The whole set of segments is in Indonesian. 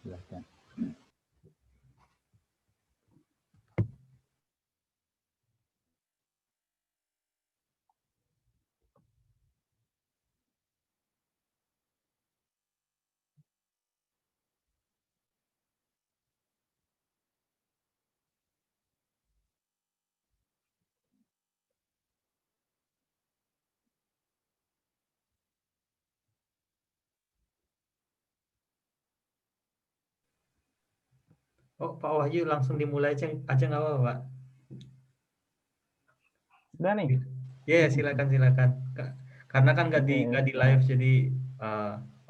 Silakan. Oh, Pak Wahyu langsung dimulai aja nggak apa-apa, Pak? Udah nih. Ya, silakan silakan. Karena kan nggak di Oke. live jadi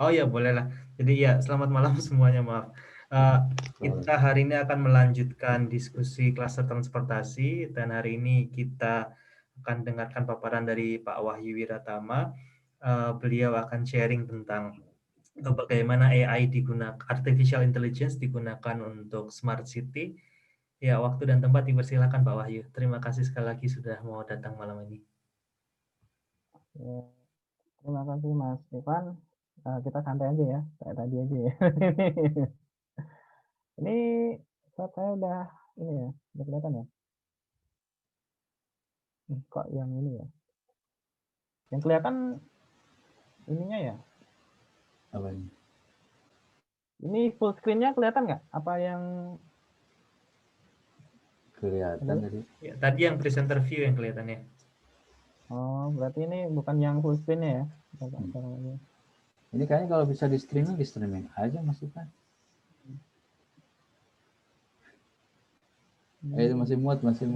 oh ya boleh lah. Jadi ya selamat malam semuanya, maaf. Eh, kita hari ini akan melanjutkan diskusi klaster transportasi dan hari ini kita akan dengarkan paparan dari Pak Wahyu Wiratama. Beliau akan sharing tentang bagaimana AI digunakan, artificial intelligence digunakan untuk smart city. Ya, waktu dan tempat dipersilakan Pak Wahyu. Terima kasih sekali lagi sudah mau datang malam ini. Ya, terima kasih Mas Ivan. Kita santai aja ya, kayak tadi aja ya. Ini saya udah ini ya, udah kelihatan ya. Kok yang ini ya? Yang kelihatan ininya ya. Apa ini? Ini full screen-nya kelihatan nggak? Apa yang Kelihatan halo? tadi. Ya, tadi yang presenter view yang kelihatannya. Oh, berarti ini bukan yang full screen-nya ya? Ini kayaknya kalau bisa di streaming aja Mas Ivan. Itu masih muat. Masih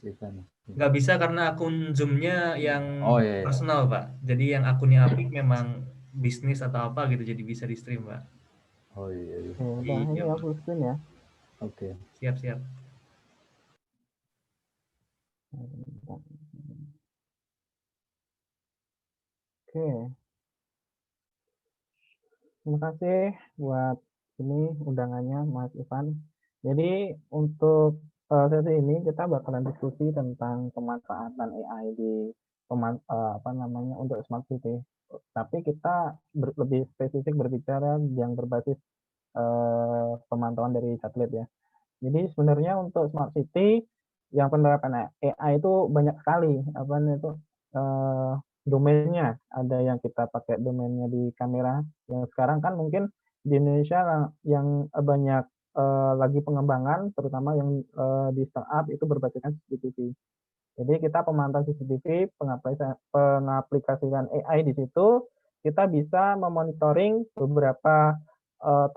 Ivan. Nggak bisa karena akun Zoom-nya yang Oh iya. personal, Pak. Jadi yang akunnya Apik memang bisnis atau apa gitu, jadi bisa di stream, Pak. Oh iya. Ya udah, ini Iya, ya Pak. full screen ya. Oke. Siap-siap. Oke, terima kasih buat ini undangannya Mas Ivan. Jadi untuk sesi ini kita bakalan diskusi tentang pemanfaatan AI di apa namanya untuk smart city. Tapi kita lebih spesifik berbicara yang berbasis pemantauan dari satelit ya. Jadi sebenarnya untuk smart city yang penerapan AI itu banyak sekali apa itu eh, domainnya. Ada yang kita pakai domainnya di kamera. Yang sekarang kan mungkin di Indonesia yang banyak lagi pengembangan, terutama yang di startup itu berbasiskan CCTV. Jadi kita pemantau CCTV, pengaplikasikan AI di situ, kita bisa memonitoring beberapa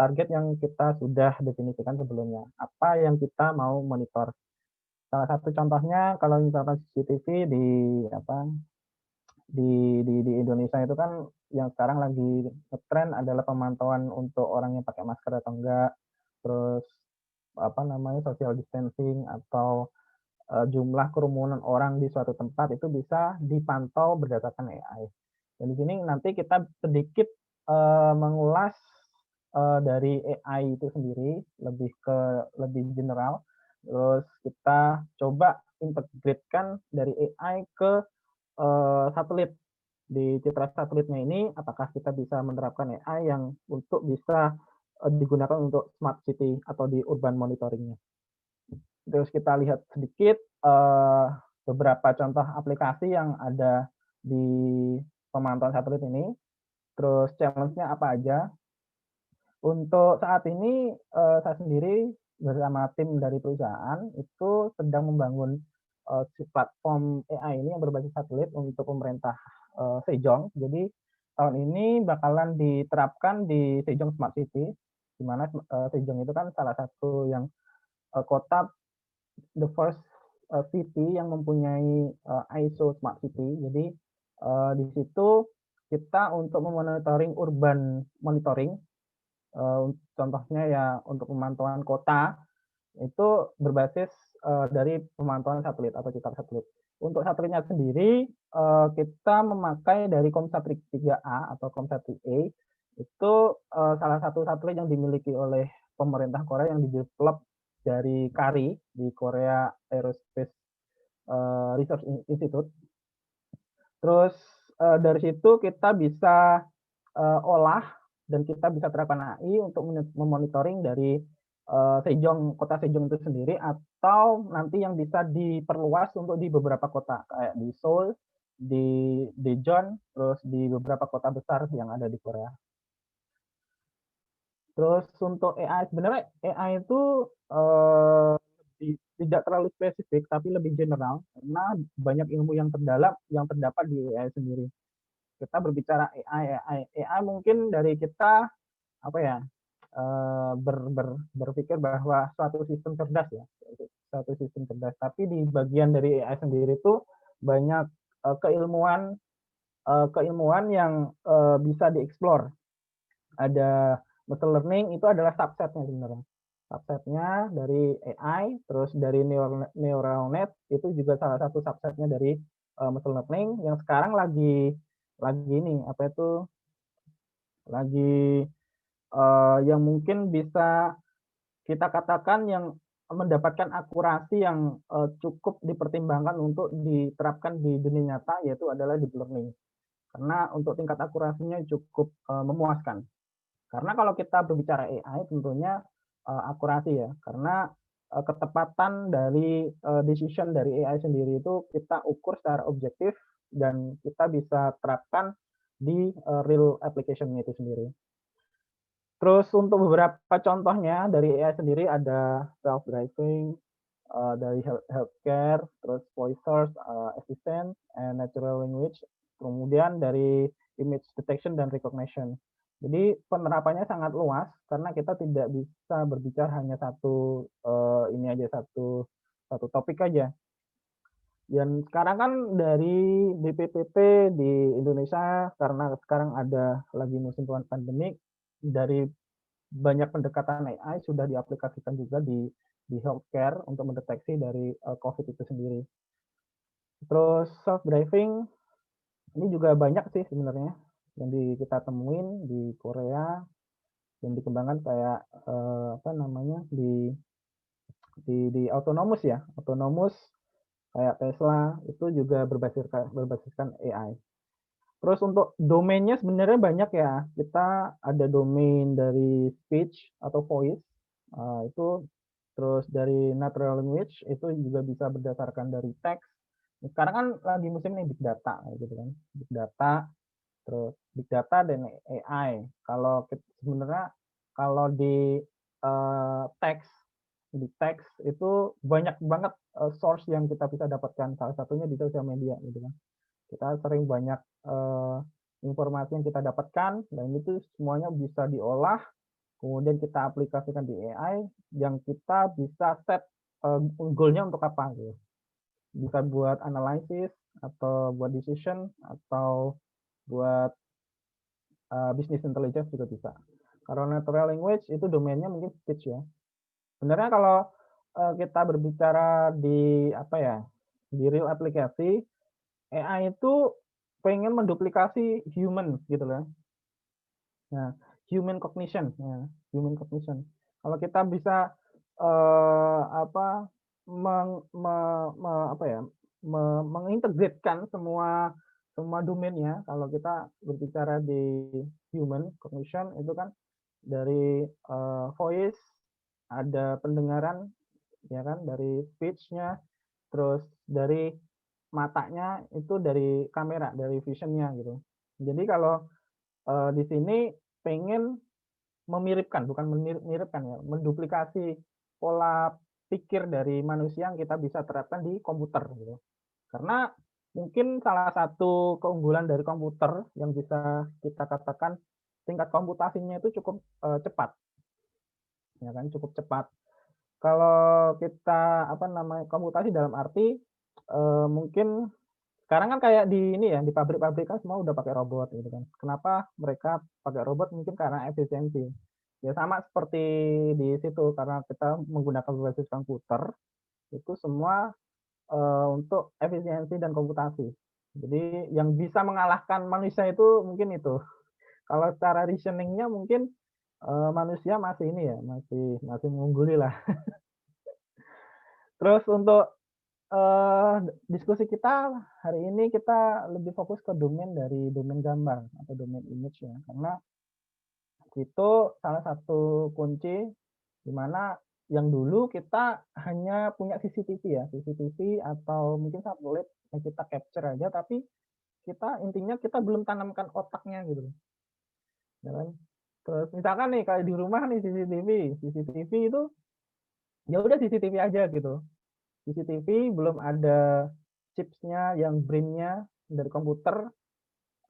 target yang kita sudah definisikan sebelumnya. Apa yang kita mau monitor. Salah satu contohnya kalau misalkan CCTV di apa di Indonesia itu kan yang sekarang lagi ngetren adalah pemantauan untuk orang yang pakai masker atau enggak, terus apa namanya social distancing atau jumlah kerumunan orang di suatu tempat itu bisa dipantau berdasarkan AI. Dan di sini nanti kita sedikit mengulas dari AI itu sendiri lebih general. Terus kita coba integrate-kan dari AI ke satelit. Di citra satelitnya ini apakah kita bisa menerapkan AI yang untuk bisa digunakan untuk smart city atau di urban monitoringnya. Terus kita lihat sedikit beberapa contoh aplikasi yang ada di pemantauan satelit ini. Terus challenge-nya apa aja. Untuk saat ini saya sendiri bersama tim dari perusahaan itu sedang membangun platform AI ini yang berbasis satelit untuk pemerintah Sejong. Jadi tahun ini bakalan diterapkan di Sejong Smart City, di mana Sejong itu kan salah satu yang kota the first city yang mempunyai ISO Smart City. Jadi di situ kita untuk memonitoring urban monitoring, contohnya ya untuk pemantauan kota itu berbasis dari pemantauan satelit atau citra satelit. Untuk satelitnya sendiri kita memakai dari Comsat 3A atau Comsat 3A itu salah satu satelit yang dimiliki oleh pemerintah Korea yang didevelop dari KARI di Korea Aerospace Research Institute. Terus dari situ kita bisa olah dan kita bisa terapkan AI untuk memonitoring dari kota Sejong itu sendiri, atau nanti yang bisa diperluas untuk di beberapa kota kayak di Seoul, di Daejeon, terus di beberapa kota besar yang ada di Korea. Terus untuk AI, sebenarnya AI itu tidak terlalu spesifik tapi lebih general karena banyak ilmu yang terdalam yang terdapat di AI sendiri. Kita berbicara AI mungkin dari kita apa ya, berpikir bahwa suatu sistem cerdas ya, suatu sistem cerdas. Tapi di bagian dari AI sendiri itu banyak keilmuan yang bisa dieksplor. Ada machine learning, itu adalah subsetnya sebenarnya. Subsetnya dari AI, terus dari neural net itu juga salah satu subsetnya dari machine learning yang sekarang lagi ini apa itu lagi yang mungkin bisa kita katakan yang mendapatkan akurasi yang cukup dipertimbangkan untuk diterapkan di dunia nyata, yaitu adalah deep learning. Karena untuk tingkat akurasinya cukup memuaskan. Karena kalau kita berbicara AI tentunya akurasi ya, karena ketepatan dari decision dari AI sendiri itu kita ukur secara objektif dan kita bisa terapkan di real application-nya itu sendiri. Terus untuk beberapa contohnya dari AI sendiri ada self-driving, dari healthcare, terus voice search assistant, and natural language, kemudian dari image detection dan recognition. Jadi penerapannya sangat luas karena kita tidak bisa berbicara hanya satu satu topik aja. Dan sekarang kan dari BPPT di Indonesia karena sekarang ada lagi musim pandemik, dari banyak pendekatan AI sudah diaplikasikan juga di healthcare untuk mendeteksi dari COVID itu sendiri. Terus self driving ini juga banyak sih sebenarnya yang kita temuin di Korea yang dikembangkan kayak apa namanya di autonomous ya, autonomous kayak Tesla itu juga berbasiskan AI. Terus untuk domainnya sebenarnya banyak ya. Kita ada domain dari speech atau voice, itu terus dari natural language itu juga bisa berdasarkan dari teks. Sekarang kan lagi musim nih big data gitu kan. Big data, terus big data dan AI. Kalau sebenarnya kalau di teks itu banyak banget source yang kita bisa dapatkan. Salah satunya di sosial media gitu kan. Kita sering banyak informasi yang kita dapatkan dan itu semuanya bisa diolah, kemudian kita aplikasikan di AI yang kita bisa set goal-nya untuk apa gitu. Bisa buat analisis atau buat decision atau buat business intelligence juga bisa. Kalau natural language itu domainnya mungkin speech ya. Sebenarnya kalau kita berbicara di apa ya, di real aplikasi, AI itu pengen menduplikasi human gitu loh. Nah, human cognition, ya, human cognition. Kalau kita bisa apa mengintegrasikan semua domainnya, kalau kita berbicara di human cognition itu kan dari voice, ada pendengaran, ya kan, dari speech-nya, terus dari matanya itu dari kamera, dari vision-nya gitu. Jadi kalau di sini pengen memiripkan, bukan miripkan ya, menduplikasi pola pikir dari manusia yang kita bisa terapkan di komputer gitu. Karena mungkin salah satu keunggulan dari komputer yang bisa kita katakan tingkat komputasinya itu cukup cepat. Ya kan, cukup cepat. Kalau kita apa namanya komputasi dalam arti mungkin sekarang kan kayak di ini ya, di pabrik-pabrik kan semua udah pakai robot gitu kan. Kenapa mereka pakai robot? Mungkin karena efisiensi. Ya sama seperti di situ karena kita menggunakan berbasis komputer itu semua untuk efisiensi dan komputasi. Jadi yang bisa mengalahkan manusia itu mungkin itu. Kalau secara reasoning-nya mungkin manusia masih ini ya, masih mengungguli lah. Terus untuk diskusi kita hari ini kita lebih fokus ke domain dari domain gambar atau domain image ya, karena Itu salah satu kunci di mana yang dulu kita hanya punya CCTV ya, CCTV atau mungkin satelit yang kita capture aja, tapi intinya kita belum tanamkan otaknya gitu, ya kan. Terus misalkan nih kayak di rumah nih CCTV itu ya udah CCTV aja gitu. CCTV belum ada chipsnya yang brain-nya dari komputer,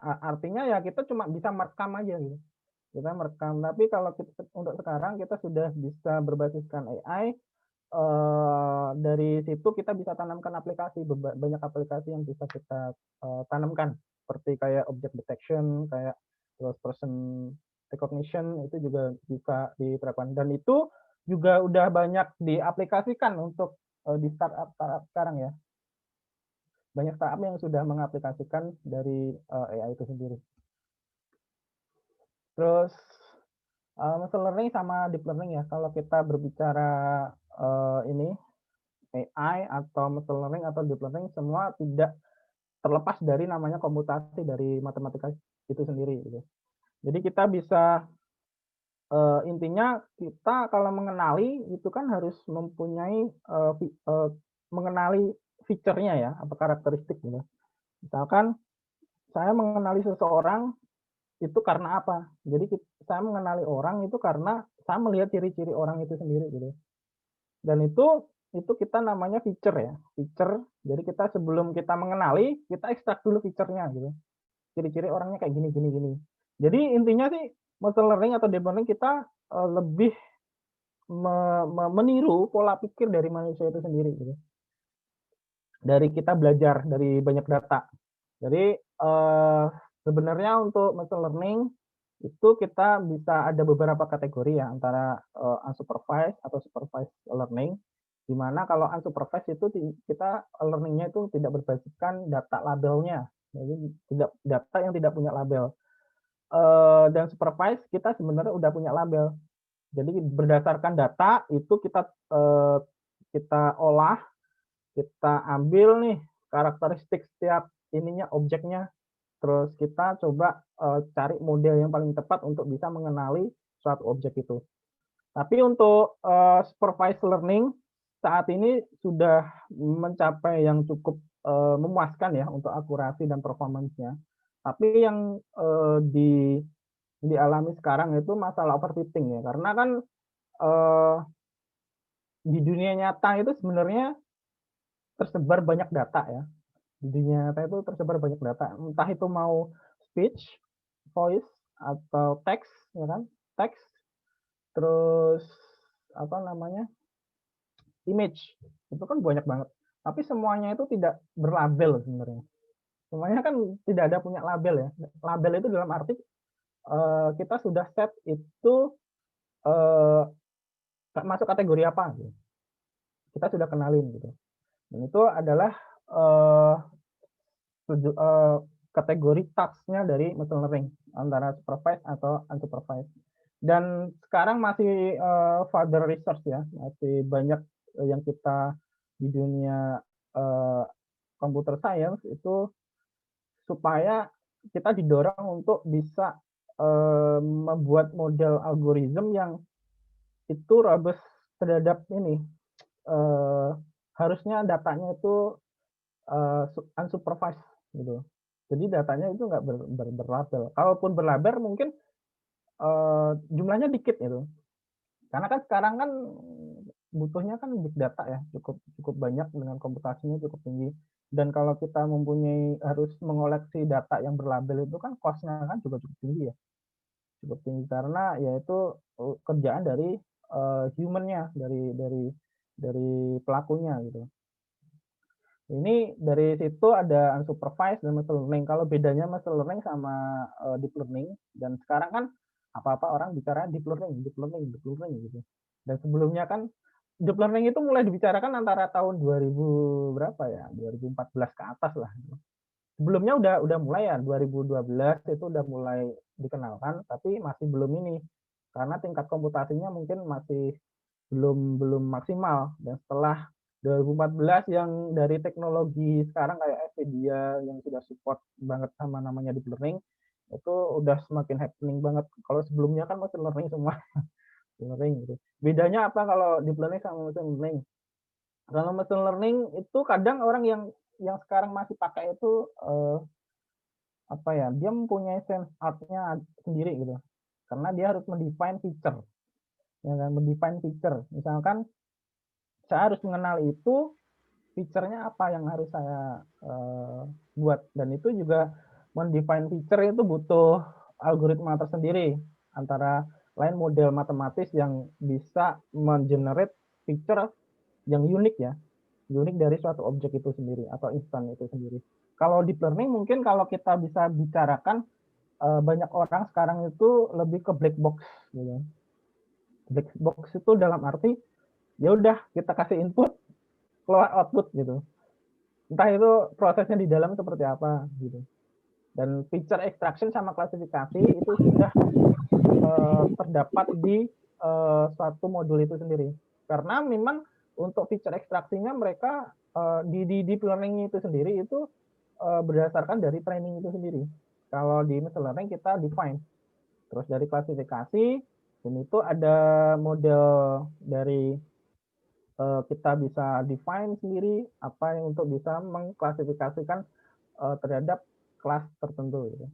artinya ya kita cuma bisa merekam aja gitu. Kita merekam, tapi kalau untuk sekarang kita sudah bisa berbasiskan AI, dari situ kita bisa tanamkan aplikasi, banyak aplikasi yang bisa kita tanamkan, seperti kayak object detection, kayak terus person recognition, itu juga bisa diterapkan. Dan itu juga udah banyak diaplikasikan untuk di startup sekarang ya. Banyak startup yang sudah mengaplikasikan dari AI itu sendiri. Terus machine learning sama deep learning ya. Kalau kita berbicara ini AI atau machine learning atau deep learning, semua tidak terlepas dari namanya komputasi dari matematika itu sendiri gitu. Jadi kita bisa intinya kita kalau mengenali itu kan harus mempunyai mengenali fiturnya ya, apa karakteristik gitu. Misalkan saya mengenali seseorang itu karena apa? Jadi saya mengenali orang itu karena saya melihat ciri-ciri orang itu sendiri gitu. Dan itu kita namanya feature ya, feature. Jadi kita sebelum kita mengenali, kita ekstrak dulu fiturnya gitu. Ciri-ciri orangnya kayak gini, gini, gini. Jadi intinya sih machine learning atau deep learning kita lebih meniru pola pikir dari manusia itu sendiri gitu. Dari kita belajar dari banyak data. Jadi sebenarnya untuk machine learning itu kita bisa ada beberapa kategori ya, antara unsupervised atau supervised learning, di mana kalau unsupervised itu kita learning-nya itu tidak berbasiskan data labelnya, jadi tidak data yang tidak punya label. Dan supervised kita sebenarnya udah punya label, jadi berdasarkan data itu kita olah, kita ambil nih karakteristik setiap ininya, objeknya, terus kita coba cari model yang paling tepat untuk bisa mengenali suatu objek itu. Tapi untuk supervised learning saat ini sudah mencapai yang cukup memuaskan ya untuk akurasi dan performance-nya. Tapi yang dialami sekarang itu masalah overfitting ya, karena kan di dunia nyata itu sebenarnya tersebar banyak data ya. Di dunia nyata itu tersebar banyak data, entah itu mau speech, voice, atau teks, ya kan? Teks, terus apa namanya? Image. Itu kan banyak banget. Tapi semuanya itu tidak berlabel sebenarnya. Semuanya kan tidak ada punya label ya. Label itu dalam arti kita sudah set itu masuk kategori apa gitu. Kita sudah kenalin gitu. Dan itu adalah kategori task-nya dari machine learning antara supervised atau unsupervised. Dan sekarang masih further research ya, masih banyak yang kita di dunia computer science itu supaya kita didorong untuk bisa membuat model algoritma yang itu robust terhadap ini, harusnya datanya itu unsupervised gitu. Jadi datanya itu nggak berlabel. Kalaupun berlabel mungkin jumlahnya dikit gitu. Karena kan sekarang kan butuhnya kan big data ya, cukup banyak dengan komputasinya cukup tinggi. Dan kalau kita mempunyai harus mengoleksi data yang berlabel itu kan cost-nya kan juga cukup tinggi ya. Cukup tinggi karena yaitu kerjaan dari human-nya, dari pelakunya gitu. Ini dari situ ada unsupervised dan machine learning. Kalau bedanya machine learning sama deep learning, dan sekarang kan apa-apa orang bicara deep learning gitu. Dan sebelumnya kan deep learning itu mulai dibicarakan antara tahun 2000 berapa ya, 2014 ke atas lah. Sebelumnya udah mulai ya, 2012 itu udah mulai dikenalkan, tapi masih belum ini karena tingkat komputasinya mungkin masih belum maksimal. Dan setelah 2014 yang dari teknologi sekarang kayak NVIDIA yang sudah support banget sama namanya deep learning, itu udah semakin happening banget. Kalau sebelumnya kan machine learning semua, machine learning gitu. Bedanya apa kalau deep learning sama machine learning? Kalau machine learning itu kadang orang yang sekarang masih pakai itu apa ya? Dia mempunyai sense art-nya sendiri gitu. Karena dia harus mendefine feature, ya kan? Mendefine feature. Misalkan saya harus mengenal itu feature-nya apa yang harus saya buat, dan itu juga mendefine feature itu butuh algoritma tersendiri, antara lain model matematis yang bisa mengenerate feature yang unik ya, unik dari suatu objek itu sendiri atau instan itu sendiri. Kalau deep learning mungkin kalau kita bisa bicarakan banyak orang sekarang itu lebih ke black box gitu. Black box itu dalam arti ya udah kita kasih input keluar output gitu. Entah itu prosesnya di dalam seperti apa gitu. Dan feature extraction sama klasifikasi itu sudah terdapat di suatu modul itu sendiri. Karena memang untuk feature ekstraksinya mereka di deep learning itu sendiri itu berdasarkan dari training itu sendiri. Kalau di machine learning kita define. Terus dari klasifikasi, dan itu ada model dari kita bisa define sendiri apa yang untuk bisa mengklasifikasikan terhadap kelas tertentu gitu.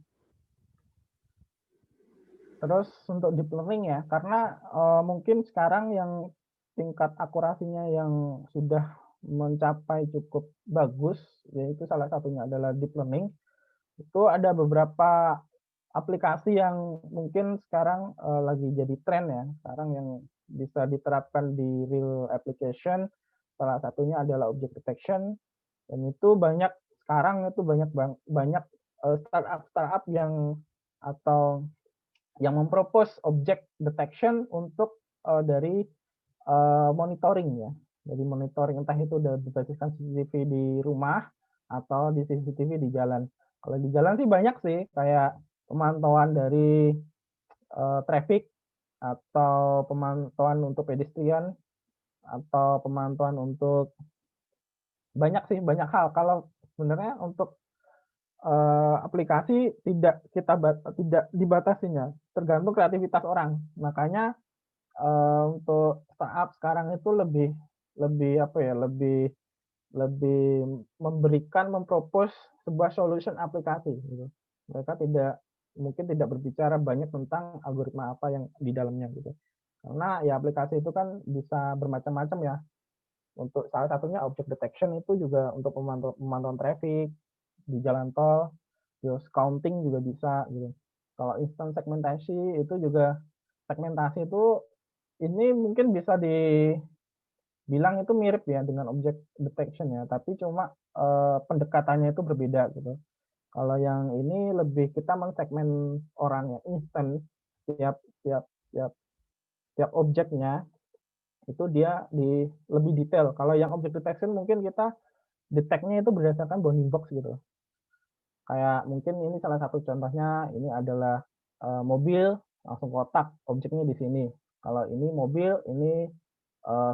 Terus untuk deep learning ya, karena mungkin sekarang yang tingkat akurasinya yang sudah mencapai cukup bagus, yaitu salah satunya adalah deep learning. Itu ada beberapa aplikasi yang mungkin sekarang lagi jadi tren ya, sekarang yang bisa diterapkan di real application. Salah satunya adalah object detection, dan itu banyak sekarang itu banyak startup yang atau yang mempropose object detection untuk dari monitoring ya. Jadi monitoring entah itu udah berbasiskan CCTV di rumah atau di CCTV di jalan. Kalau di jalan sih banyak sih, kayak pemantauan dari traffic atau pemantauan untuk pedestrian atau pemantauan untuk banyak sih, banyak hal. Kalau sebenarnya untuk aplikasi tidak dibatasinya, tergantung kreativitas orang. Makanya untuk startup sekarang itu lebih lebih apa ya, lebih lebih mempropose sebuah solution aplikasi gitu. Mereka mungkin tidak berbicara banyak tentang algoritma apa yang di dalamnya gitu. Karena ya aplikasi itu kan bisa bermacam-macam ya. Untuk salah satunya object detection itu juga untuk pemantauan traffic di jalan tol, terus counting juga bisa gitu. Kalau instant segmentasi itu juga, segmentasi itu ini mungkin bisa dibilang itu mirip ya dengan object detection ya, tapi cuma pendekatannya itu berbeda gitu. Kalau yang ini lebih kita mensegmen orang ya, instant, tiap tiap tiap tiap objeknya itu dia lebih detail. Kalau yang object detection mungkin kita detect-nya itu berdasarkan bounding box gitu. Kayak mungkin ini salah satu contohnya, ini adalah mobil langsung kotak, objeknya di sini. Kalau ini mobil, ini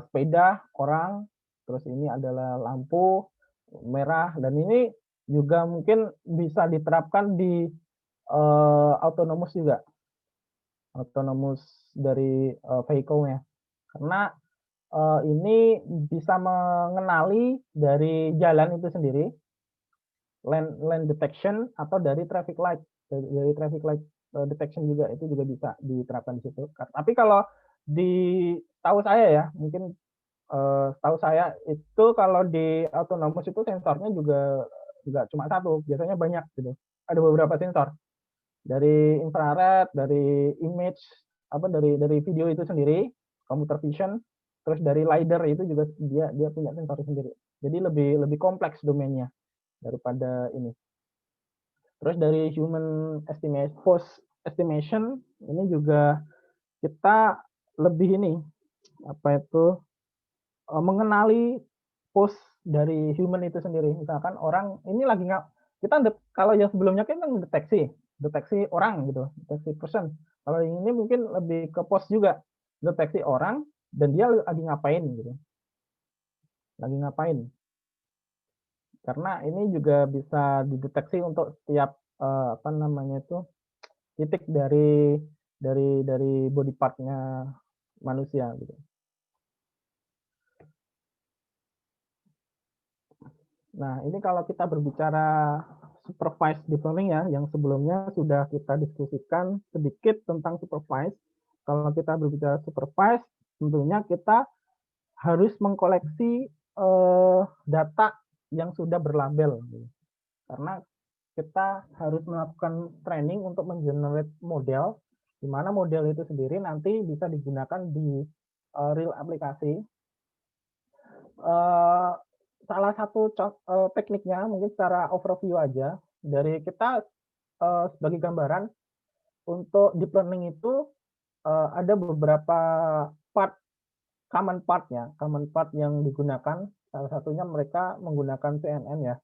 sepeda, orang, terus ini adalah lampu merah, dan ini juga mungkin bisa diterapkan di autonomous juga, autonomous dari vehicle-nya. Karena ini bisa mengenali dari jalan itu sendiri, lane detection atau dari traffic light, dari traffic light detection juga, itu juga bisa diterapkan di situ. Tapi kalau tahu saya ya, mungkin tahu saya itu kalau di autonomous itu sensornya juga nggak cuma satu, biasanya banyak gitu. Ada beberapa sensor dari infrared, dari image, apa dari video itu sendiri, computer vision, terus dari lidar itu juga dia punya sensor sendiri. Jadi lebih kompleks domainnya daripada ini. Terus dari human estimation, post estimation ini juga kita lebih ini apa itu mengenali post dari human itu sendiri. Misalkan orang ini lagi kita kalau yang sebelumnya kan deteksi orang gitu, deteksi person. Kalau yang ini mungkin lebih ke post juga, deteksi orang dan dia lagi ngapain gitu. Lagi ngapain. Karena ini juga bisa dideteksi untuk setiap apa namanya itu titik dari body part-nya manusia gitu. Nah, ini kalau kita berbicara supervised deep learning ya, yang sebelumnya sudah kita diskusikan sedikit tentang supervised. Kalau kita berbicara supervised, tentunya kita harus mengkoleksi data yang sudah berlabel. Karena kita harus melakukan training untuk mengenerate model, di mana model itu sendiri nanti bisa digunakan di real aplikasi. Salah satu tekniknya mungkin secara overview aja dari kita sebagai gambaran untuk deep learning itu ada beberapa common part yang digunakan. Salah satunya mereka menggunakan CNN ya,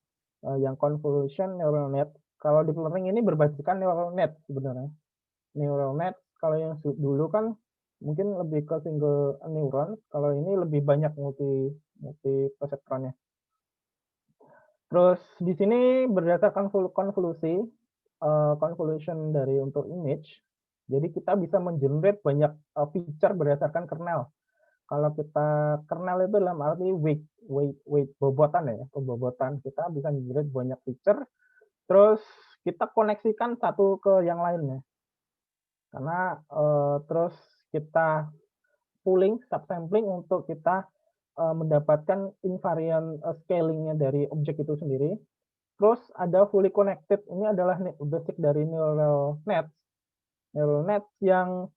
yang convolution neural net. Kalau deep learning ini berbasiskan neural net sebenarnya. Neural net kalau yang dulu kan mungkin lebih ke single neuron, kalau ini lebih banyak multi perseptronnya. Terus di sini berdasarkan konvolusi, convolution dari untuk image, jadi kita bisa mengenerate banyak feature berdasarkan kernel. Kalau kita kernel itu dalam arti weight bobotan ya, pembobotan, kita bisa mengenerate banyak feature, terus kita koneksikan satu ke yang lainnya. Karena terus kita pooling, subsampling untuk kita mendapatkan invariant scalingnya dari objek itu sendiri. Terus ada fully connected, ini adalah basic dari neural net. Neural net yang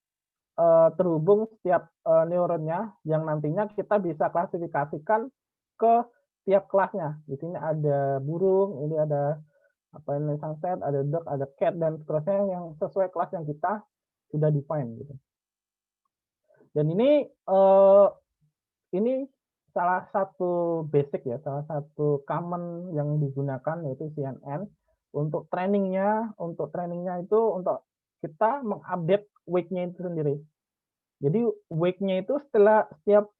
terhubung setiap neuronnya yang nantinya kita bisa klasifikasikan ke tiap kelasnya. Di sini ada burung, ini ada apa ini sunset, ada dog, ada cat dan seterusnya yang sesuai kelas yang kita sudah define gitu. Dan ini salah satu basic ya, salah satu common yang digunakan yaitu CNN untuk trainingnya. Untuk trainingnya itu untuk kita mengupdate weight-nya itu sendiri. Jadi weight-nya itu setelah setiap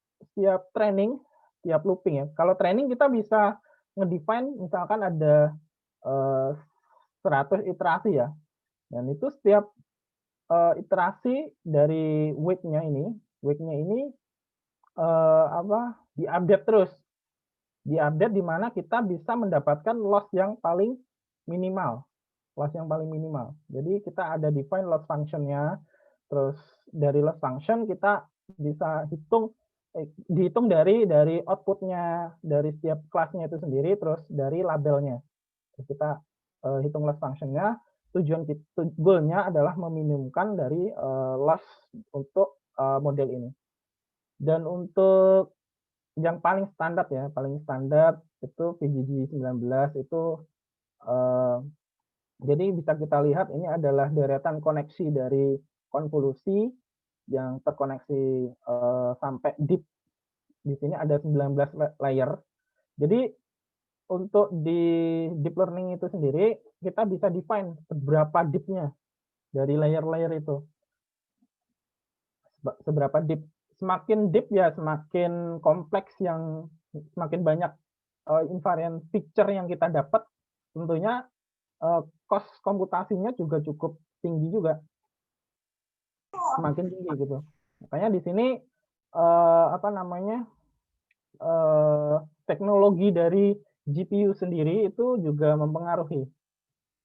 training, setiap looping ya. Kalau training kita bisa ngedefine misalkan ada 100 iterasi ya. Dan itu setiap iterasi dari weight-nya ini diupdate terus. Diupdate di mana kita bisa mendapatkan loss yang paling minimal. Jadi kita ada define loss function-nya. Terus dari loss function kita bisa dihitung dari output-nya dari setiap kelasnya itu sendiri, terus dari labelnya. Terus kita hitung loss function-nya. Goal-nya adalah meminimumkan dari loss untuk model ini. Dan untuk yang paling standar itu PGG-19 itu jadi bisa kita lihat ini adalah deretan koneksi dari konvolusi yang terkoneksi sampai deep. Di sini ada 19 layer. Jadi untuk di deep learning itu sendiri kita bisa define seberapa deep-nya dari layer-layer itu. Seberapa deep. Semakin deep ya semakin kompleks, yang semakin banyak invariant feature yang kita dapat, tentunya cost komputasinya juga cukup tinggi juga, semakin tinggi gitu. Makanya di sini teknologi dari GPU sendiri itu juga mempengaruhi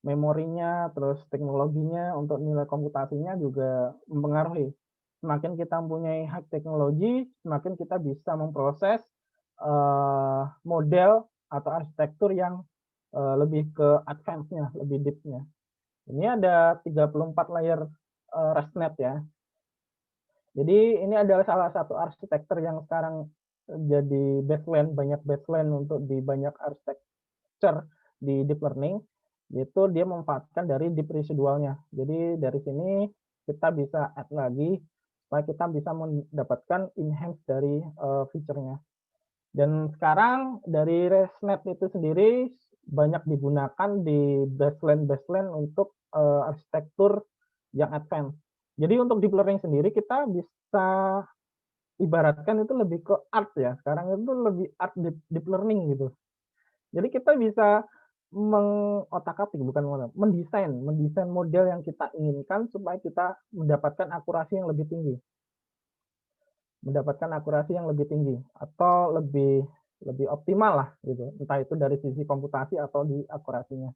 memorinya, terus teknologinya untuk nilai komputasinya juga mempengaruhi. Semakin kita mempunyai high teknologi, semakin kita bisa memproses model atau arsitektur yang lebih ke advance-nya, lebih deep-nya. Ini ada 34 layer ResNet ya. Jadi ini adalah salah satu arsitektur yang sekarang jadi baseline, banyak baseline untuk di banyak arsitektur di deep learning, yaitu dia memanfaatkan dari deep residualnya. Jadi dari sini kita bisa add lagi supaya kita bisa mendapatkan enhance dari feature-nya. Dan sekarang dari ResNet itu sendiri banyak digunakan di baseline untuk arsitektur yang advance. Jadi untuk deep learning sendiri kita bisa ibaratkan itu lebih ke art ya. Sekarang itu lebih art deep learning gitu. Jadi kita bisa mengotak-atik, bukan mendesain model yang kita inginkan supaya kita mendapatkan akurasi yang lebih tinggi. Atau lebih optimal lah gitu. Entah itu dari sisi komputasi atau di akurasinya.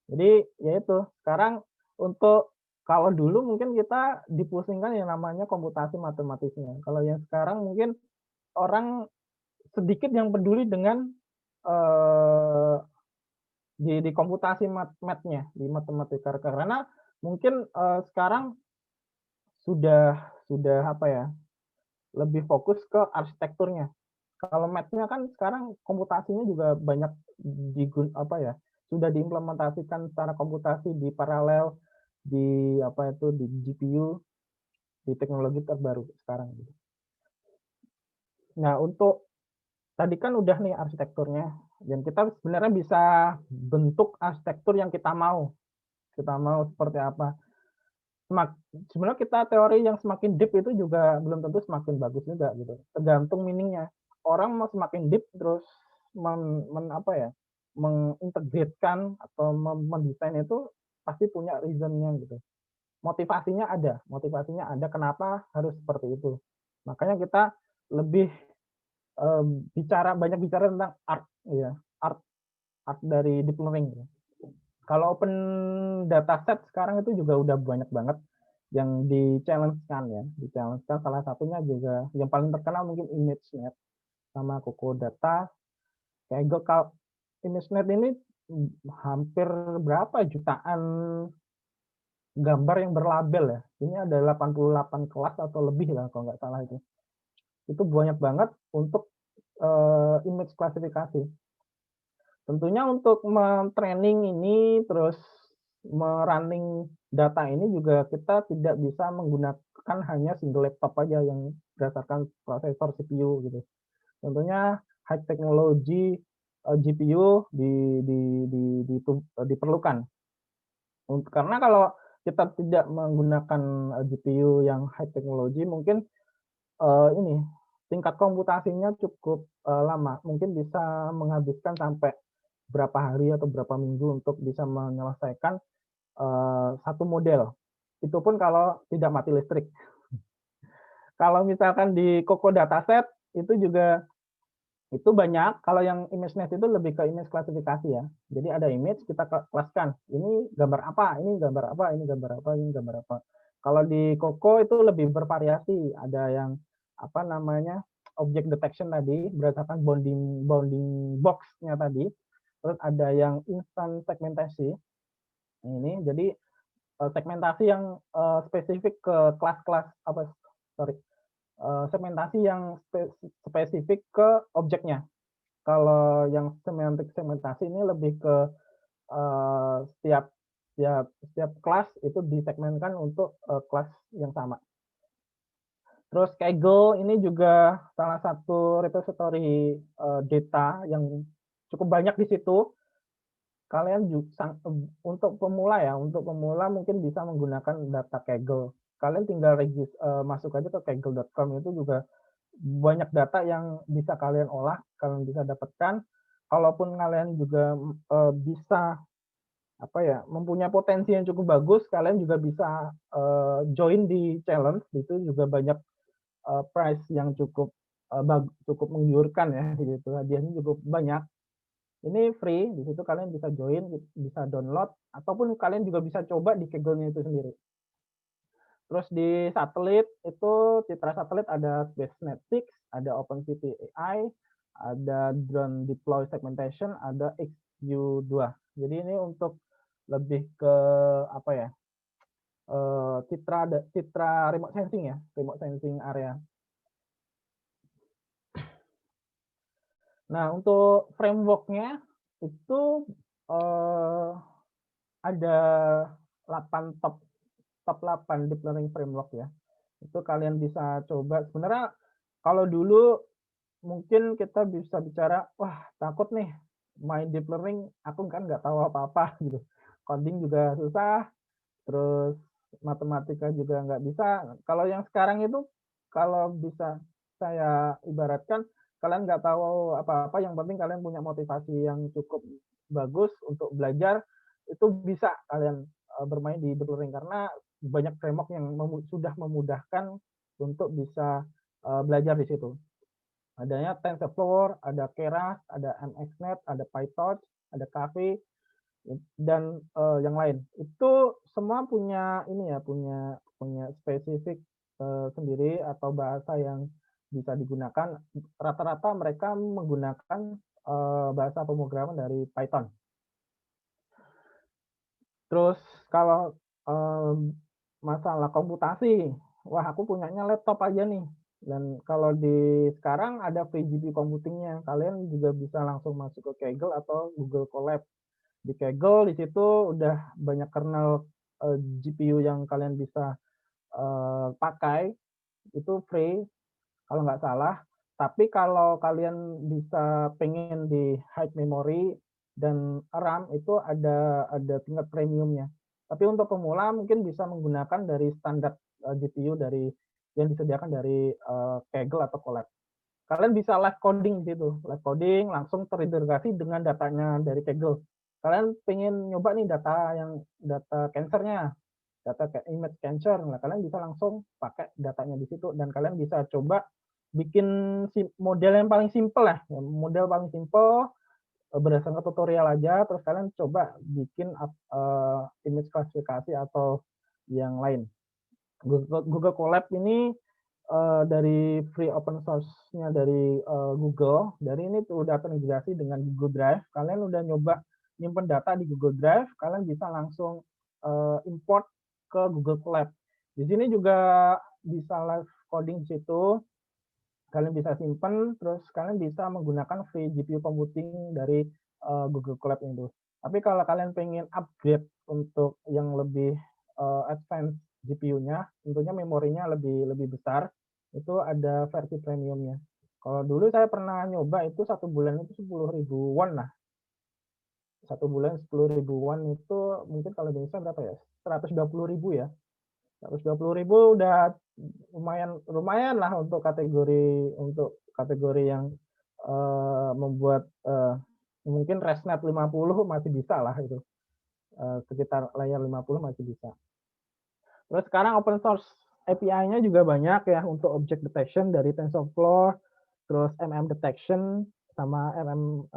Jadi ya itu, sekarang untuk kalau dulu mungkin kita dipusingkan yang namanya komputasi matematisnya. Kalau yang sekarang mungkin orang sedikit yang peduli dengan di komputasi math-nya, di matematika, karena mungkin sekarang sudah apa ya, lebih fokus ke arsitekturnya. Kalau math-nya kan sekarang komputasinya juga banyak sudah diimplementasikan secara komputasi di paralel, di di GPU, di teknologi terbaru sekarang gitu. Nah, untuk tadi kan udah nih arsitekturnya, dan kita sebenarnya bisa bentuk arsitektur yang kita mau seperti apa. Sebenarnya kita teori yang semakin deep itu juga belum tentu semakin bagus juga gitu. Tergantung meaningnya. Orang mau semakin deep terus mengintegrasikan atau mendesain itu pasti punya reasonnya gitu. Motivasinya ada kenapa harus seperti itu. Makanya kita lebih banyak bicara tentang art ya, art dari deep learning. Kalau open dataset sekarang itu juga udah banyak banget yang di-challenge-kan ya, salah satunya juga yang paling terkenal mungkin ImageNet sama Coco-Data. Kayak ImageNet ini hampir berapa jutaan gambar yang berlabel ya. Ini ada 88 kelas atau lebih lah kalau nggak salah itu. Itu banyak banget untuk image klasifikasi. Tentunya untuk men-training ini terus merunning data ini juga kita tidak bisa menggunakan hanya single laptop aja yang berdasarkan prosesor CPU gitu. Tentunya high technology GPU diperlukan. Karena kalau kita tidak menggunakan GPU yang high technology, mungkin ini tingkat komputasinya cukup lama. Mungkin bisa menghabiskan sampai berapa hari atau berapa minggu untuk bisa menyelesaikan satu model. Itu pun kalau tidak mati listrik. Kalau misalkan di Coco Dataset itu juga itu banyak. Kalau yang ImageNet itu lebih ke image klasifikasi ya. Jadi ada image kita kelaskan. Ini gambar apa? Ini gambar apa? Ini gambar apa? Ini gambar apa? Kalau di Coco itu lebih bervariasi. Ada yang object detection tadi berdasarkan bounding box-nya tadi. Terus ada yang instant segmentasi. Ini jadi segmentasi yang spesifik ke kelas-kelas segmentasi yang spesifik ke objeknya. Kalau yang semantik segmentasi ini lebih ke setiap kelas itu disegmentkan untuk kelas yang sama. Terus Kaggle ini juga salah satu repository data yang cukup banyak di situ. Kalian juga untuk pemula mungkin bisa menggunakan data Kaggle. Kalian tinggal masuk aja ke kaggle.com, itu juga banyak data yang bisa kalian olah, kalian bisa dapatkan. Kalaupun kalian juga bisa mempunyai potensi yang cukup bagus, kalian juga bisa join di challenge. Itu juga banyak prize yang cukup menggiurkan ya gitu. Hadiahnya cukup banyak. Ini free, di situ kalian bisa join, bisa download, ataupun kalian juga bisa coba di Kaggle-nya itu sendiri. Terus di satelit itu citra satelit ada SpaceNet 6, ada OpenCity AI, ada Drone Deploy Segmentation, ada XU2. Jadi ini untuk lebih ke citra remote sensing ya, remote sensing area. Nah, untuk framework-nya itu ada 8 top 8 deep learning framework ya. Itu kalian bisa coba. Sebenarnya kalau dulu mungkin kita bisa bicara, wah takut nih main deep learning, aku kan nggak tahu apa-apa gitu. Coding juga susah, terus matematika juga nggak bisa. Kalau yang sekarang itu, kalau bisa saya ibaratkan, kalian nggak tahu apa-apa, yang penting kalian punya motivasi yang cukup bagus untuk belajar, itu bisa kalian bermain di deep learning karena banyak framework yang sudah memudahkan untuk bisa belajar di situ. Adanya TensorFlow, ada Keras, ada MXNet, ada PyTorch, ada Caffe, dan yang lain. Itu semua punya ini ya, punya spesifik sendiri atau bahasa yang bisa digunakan. Rata-rata mereka menggunakan bahasa pemrograman dari Python. Terus kalau masalah komputasi, wah aku punyanya laptop aja nih. Dan kalau di sekarang ada free GPU computingnya, kalian juga bisa langsung masuk ke Kaggle atau Google Colab. Di Kaggle di situ udah banyak kernel GPU yang kalian bisa pakai, itu free kalau nggak salah. Tapi kalau kalian bisa pengen di high memory dan RAM itu ada tingkat premiumnya. Tapi untuk pemula mungkin bisa menggunakan dari standar GPU dari yang disediakan dari Kaggle atau Colab. Kalian bisa live coding gitu, live coding langsung terintegrasi dengan datanya dari Kaggle. Kalian pengen nyoba nih data cancernya, data image cancer, nah kalian bisa langsung pakai datanya di situ dan kalian bisa coba bikin model yang paling simple lah, model paling simple berdasarkan tutorial aja, terus kalian coba bikin image klasifikasi atau yang lain. Google Colab ini dari free open source-nya dari Google, dari ini tuh udah terintegrasi dengan Google Drive. Kalian udah nyoba nyimpen data di Google Drive, kalian bisa langsung import ke Google Colab. Di sini juga bisa live coding di situ. Kalian bisa simpen, terus kalian bisa menggunakan free GPU computing dari Google Colab itu. Tapi kalau kalian pengen upgrade untuk yang lebih advance GPU-nya, tentunya memorinya lebih besar, itu ada versi premiumnya. Kalau dulu saya pernah nyoba itu 1 bulan itu 10.000 won lah. 1 bulan 10.000 won itu mungkin kalau di Indonesia berapa ya? 120.000 ya. 120.000 udah lumayan lah untuk kategori yang membuat mungkin ResNet 50 masih bisa lah itu. Sekitar layar 50 masih bisa. Terus sekarang open source API-nya juga banyak ya untuk object detection dari TensorFlow, terus MM detection sama MM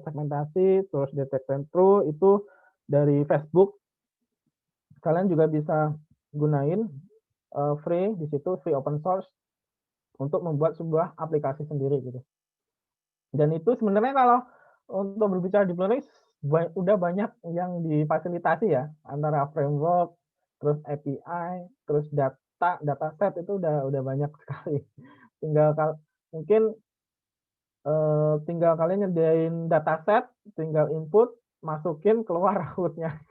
segmentasi, terus detect and true itu dari Facebook. Kalian juga bisa gunain free di situ, free open source untuk membuat sebuah aplikasi sendiri gitu. Dan itu sebenarnya kalau untuk berbicara deep learning udah banyak yang difasilitasi ya, antara framework, terus API, terus dataset itu udah banyak sekali. Mungkin tinggal kalian nyediain dataset, tinggal input, masukin, keluar outputnya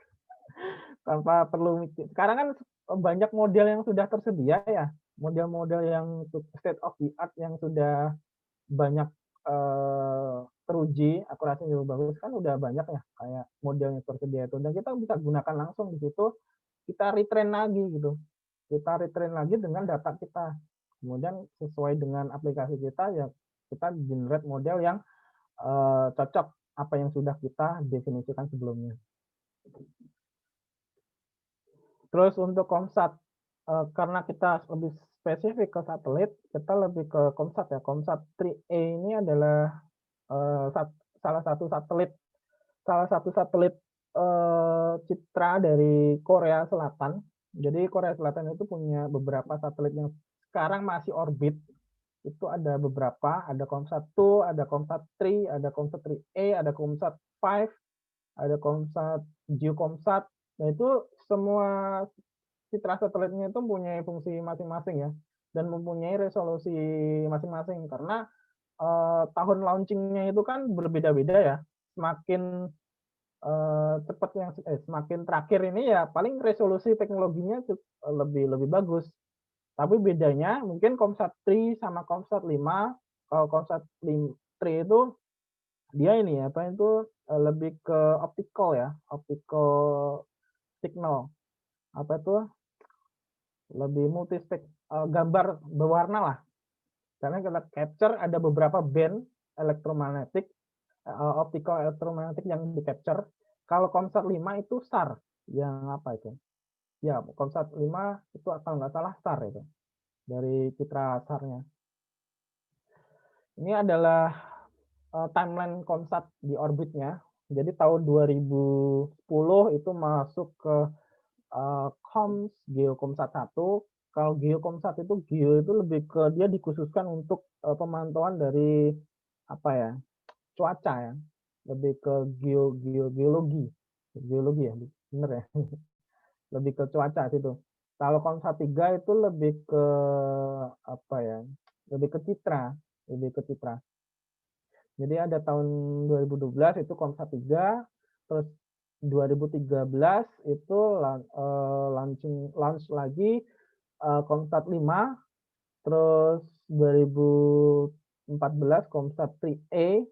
tanpa perlu mikir. Sekarang kan banyak model yang sudah tersedia ya, model-model yang state of the art yang sudah banyak teruji, akurasinya juga bagus kan udah banyak ya kayak modelnya tersedia itu, dan kita bisa gunakan langsung di situ, kita retrain lagi gitu, kita retrain lagi dengan data kita, kemudian sesuai dengan aplikasi kita ya kita generate model yang cocok apa yang sudah kita definisikan sebelumnya. Terus untuk COMSAT, karena kita lebih spesifik ke satelit, kita lebih ke COMSAT ya. COMSAT 3A ini adalah salah satu satelit citra dari Korea Selatan. Jadi Korea Selatan itu punya beberapa satelit yang sekarang masih orbit. Itu ada beberapa, ada COMSAT 2, ada COMSAT 3, ada COMSAT 3A, ada COMSAT 5, ada COMSAT, GeoCOMSAT. Nah itu semua citra satelitnya itu mempunyai fungsi masing-masing ya, dan mempunyai resolusi masing-masing karena tahun launchingnya itu kan berbeda-beda ya. Semakin cepat semakin terakhir ini ya paling resolusi teknologinya lebih bagus. Tapi bedanya mungkin COMSAT 3 sama COMSAT 5. Kalau COMSAT 3 itu dia ini apa itu lebih ke optical ya, optical signal. Apa itu lebih gambar berwarna lah. Karena kita capture ada beberapa band elektromagnetik optical electromagnetic yang di capture. Kalau COMSAT 5 itu SAR, yang apa itu? Ya, COMSAT 5 itu kalau nggak salah SAR itu, dari citra SAR-nya. Ini adalah timeline COMSAT di orbitnya. Jadi tahun 2010 itu masuk ke GeoComSat 1. Kalau GeoComSat itu lebih ke dia dikhususkan untuk pemantauan dari apa ya, cuaca ya, lebih ke geologi ya, bener ya. Lebih ke cuaca situ. Kalau COMSAT 3 itu lebih ke apa ya, lebih ke citra. Jadi ada tahun 2012 itu COMSAT 3, terus 2013 itu launch lagi COMSAT 5, terus 2014 COMSAT 3A,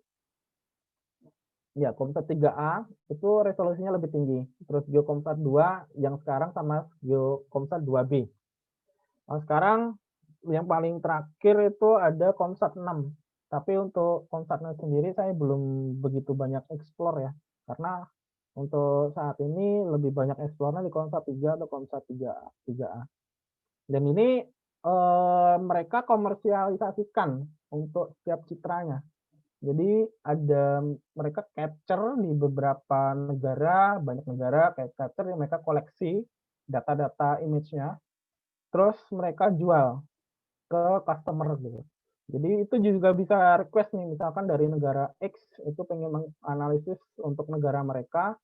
ya COMSAT 3A itu resolusinya lebih tinggi. Terus GeoComSat 2 yang sekarang sama GeoComSat 2B. Nah, sekarang yang paling terakhir itu ada COMSAT 6. Tapi untuk COMSAT 6 sendiri saya belum begitu banyak explore ya. Karena untuk saat ini lebih banyak explore-nya di COMSAT 3 atau COMSAT 3A. Dan ini mereka komersialisasikan untuk setiap citranya. Jadi ada mereka capture di beberapa negara, banyak negara kayak capture yang mereka koleksi data-data image-nya, terus mereka jual ke customer gitu. Jadi itu juga bisa request nih, misalkan dari negara X itu pengen menganalisis untuk negara mereka,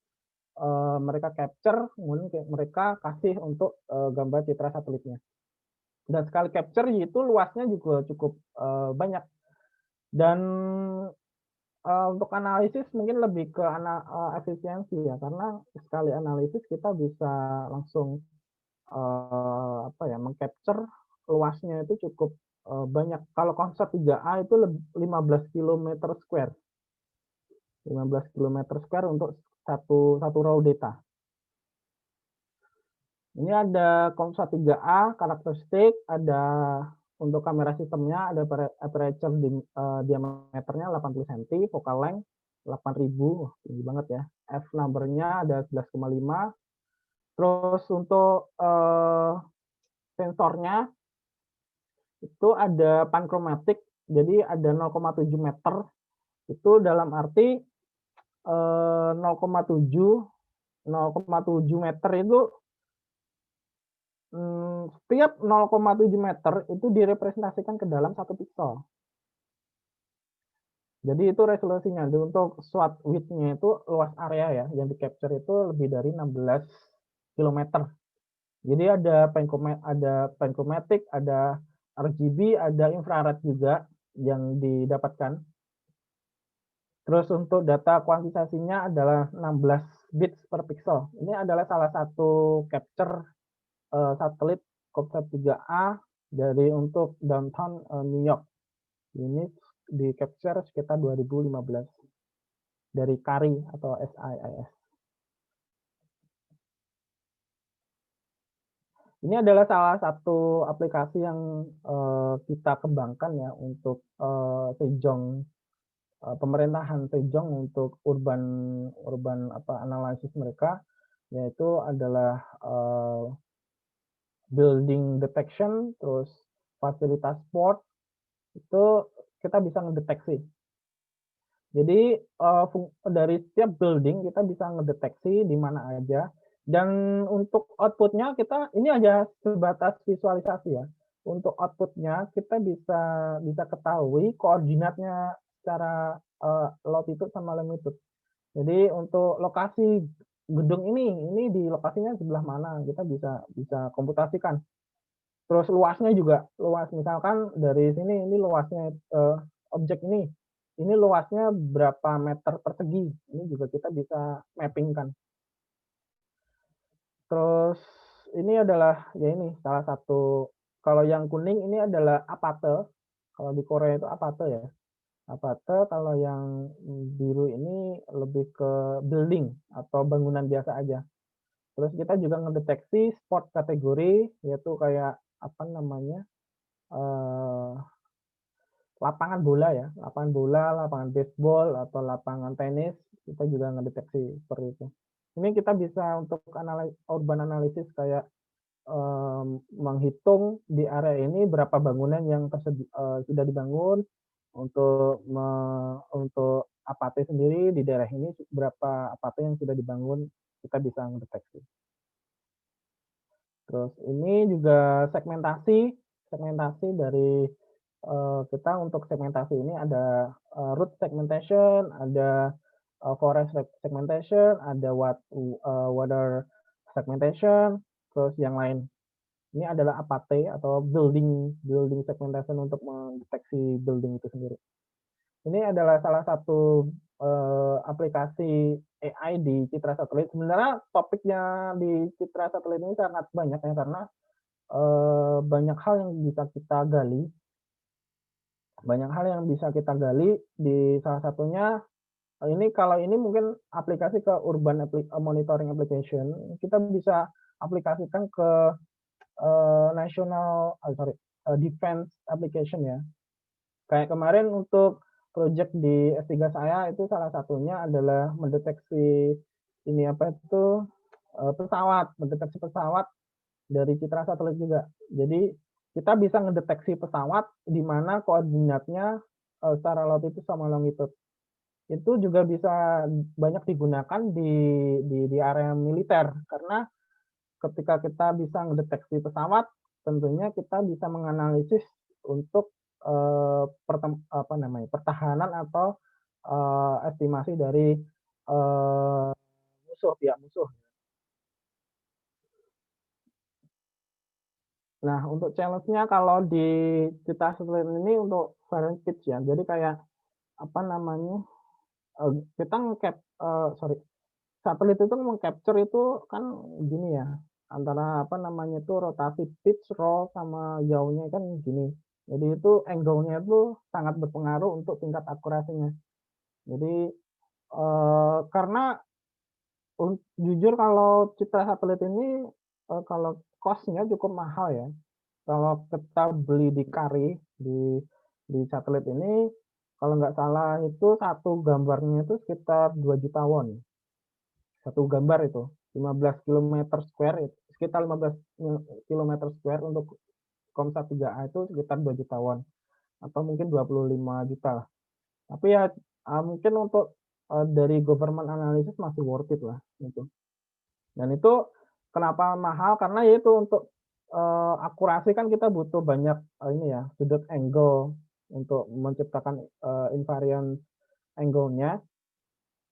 mereka capture, kemudian mereka kasih untuk gambar citra satelitnya. Dan sekali capture itu luasnya juga cukup banyak. Dan untuk analisis mungkin lebih ke efisiensi ya, karena sekali analisis kita bisa langsung mengcapture luasnya itu cukup banyak. Kalau COMSAT 3A itu 15 km square. 15 km square untuk satu raw data. Ini ada COMSAT 3A karakteristik, ada untuk kamera sistemnya ada aperture diameternya 80 cm, focal length 8000, tinggi banget ya. F number-nya ada 11,5. Terus untuk sensornya itu ada panchromatic, jadi ada 0,7 meter. Itu dalam arti 0,7 meter itu setiap 0,7 meter itu direpresentasikan ke dalam 1 pixel. Jadi itu resolusinya. Untuk swath width-nya itu luas area ya yang di capture itu lebih dari 16 km. Jadi ada panchromatic, ada RGB, ada infrared juga yang didapatkan. Terus untuk data kuantitasasinya adalah 16 bits per pixel. Ini adalah salah satu capture satelit COMSAT 3A dari untuk downtown New York. Ini di capture sekitar 2015 dari CARI atau SIIS. Ini adalah salah satu aplikasi yang kita kembangkan ya untuk Sejong, pemerintahan Sejong untuk urban analisis mereka, yaitu adalah building detection, terus fasilitas sport, itu kita bisa ngedeteksi. Jadi dari setiap building kita bisa ngedeteksi di mana aja. Dan untuk outputnya kita ini aja sebatas visualisasi ya. Untuk outputnya kita bisa ketahui koordinatnya secara latitude sama longitude. Jadi untuk lokasi gedung ini di lokasinya sebelah mana kita bisa komputasikan. Terus luasnya juga, luas misalkan dari sini ini luasnya objek ini luasnya berapa meter persegi, ini juga kita bisa mappingkan. Terus ini adalah ya ini salah satu, kalau yang kuning ini adalah apate, kalau di Korea itu apate ya. Apate, kalau yang biru ini lebih ke building atau bangunan biasa aja. Terus kita juga ngedeteksi sport kategori, yaitu kayak apa namanya, lapangan bola ya, lapangan bola, lapangan baseball atau lapangan tenis, kita juga ngedeteksi seperti itu. Ini kita bisa untuk urban analysis kayak menghitung di area ini berapa bangunan yang sudah dibangun untuk untuk APAT sendiri di daerah ini berapa APAT yang sudah dibangun, kita bisa mendeteksi. Terus ini juga segmentasi dari kita untuk segmentasi ini ada root segmentation, ada forest segmentation, ada water segmentation, terus yang lain. Ini adalah APAT atau building segmentation untuk mendeteksi building itu sendiri. Ini adalah salah satu aplikasi AI di Citra Satelit. Sebenarnya topiknya di Citra Satelit ini sangat banyak ya, karena banyak hal yang bisa kita gali. Banyak hal yang bisa kita gali di salah satunya ini, kalau ini mungkin aplikasi ke urban monitoring application, kita bisa aplikasikan ke defense application ya. Kayak kemarin untuk project di S3 saya itu salah satunya adalah mendeteksi ini apa itu mendeteksi pesawat dari Citra Satelit juga. Jadi kita bisa mendeteksi pesawat di mana koordinatnya secara longitude sama longitude. Itu juga bisa banyak digunakan di area militer, karena ketika kita bisa mendeteksi pesawat, tentunya kita bisa menganalisis untuk pertahanan atau estimasi dari pihak musuh. Nah, untuk challenge-nya kalau di Citra Satelit ini untuk variant pitch ya, jadi kayak kita satelit itu meng-capture itu kan gini ya, antara rotasi pitch, roll sama jauhnya kan gini. Jadi itu angle-nya itu sangat berpengaruh untuk tingkat akurasinya. Jadi karena jujur kalau Citra Satelit ini kalau cost-nya cukup mahal ya. Kalau kita beli di KARI di satelit ini, kalau nggak salah itu satu gambarnya itu sekitar 2 juta won. Satu gambar itu 15 km square, sekitar 15 km square untuk Comsat 3A itu sekitar 2 juta won atau mungkin 25 juta lah. Tapi ya mungkin untuk dari government analysis masih worth it lah itu. Dan itu kenapa mahal, karena yaitu untuk akurasi kan kita butuh banyak sudut angle untuk menciptakan invariant angle-nya.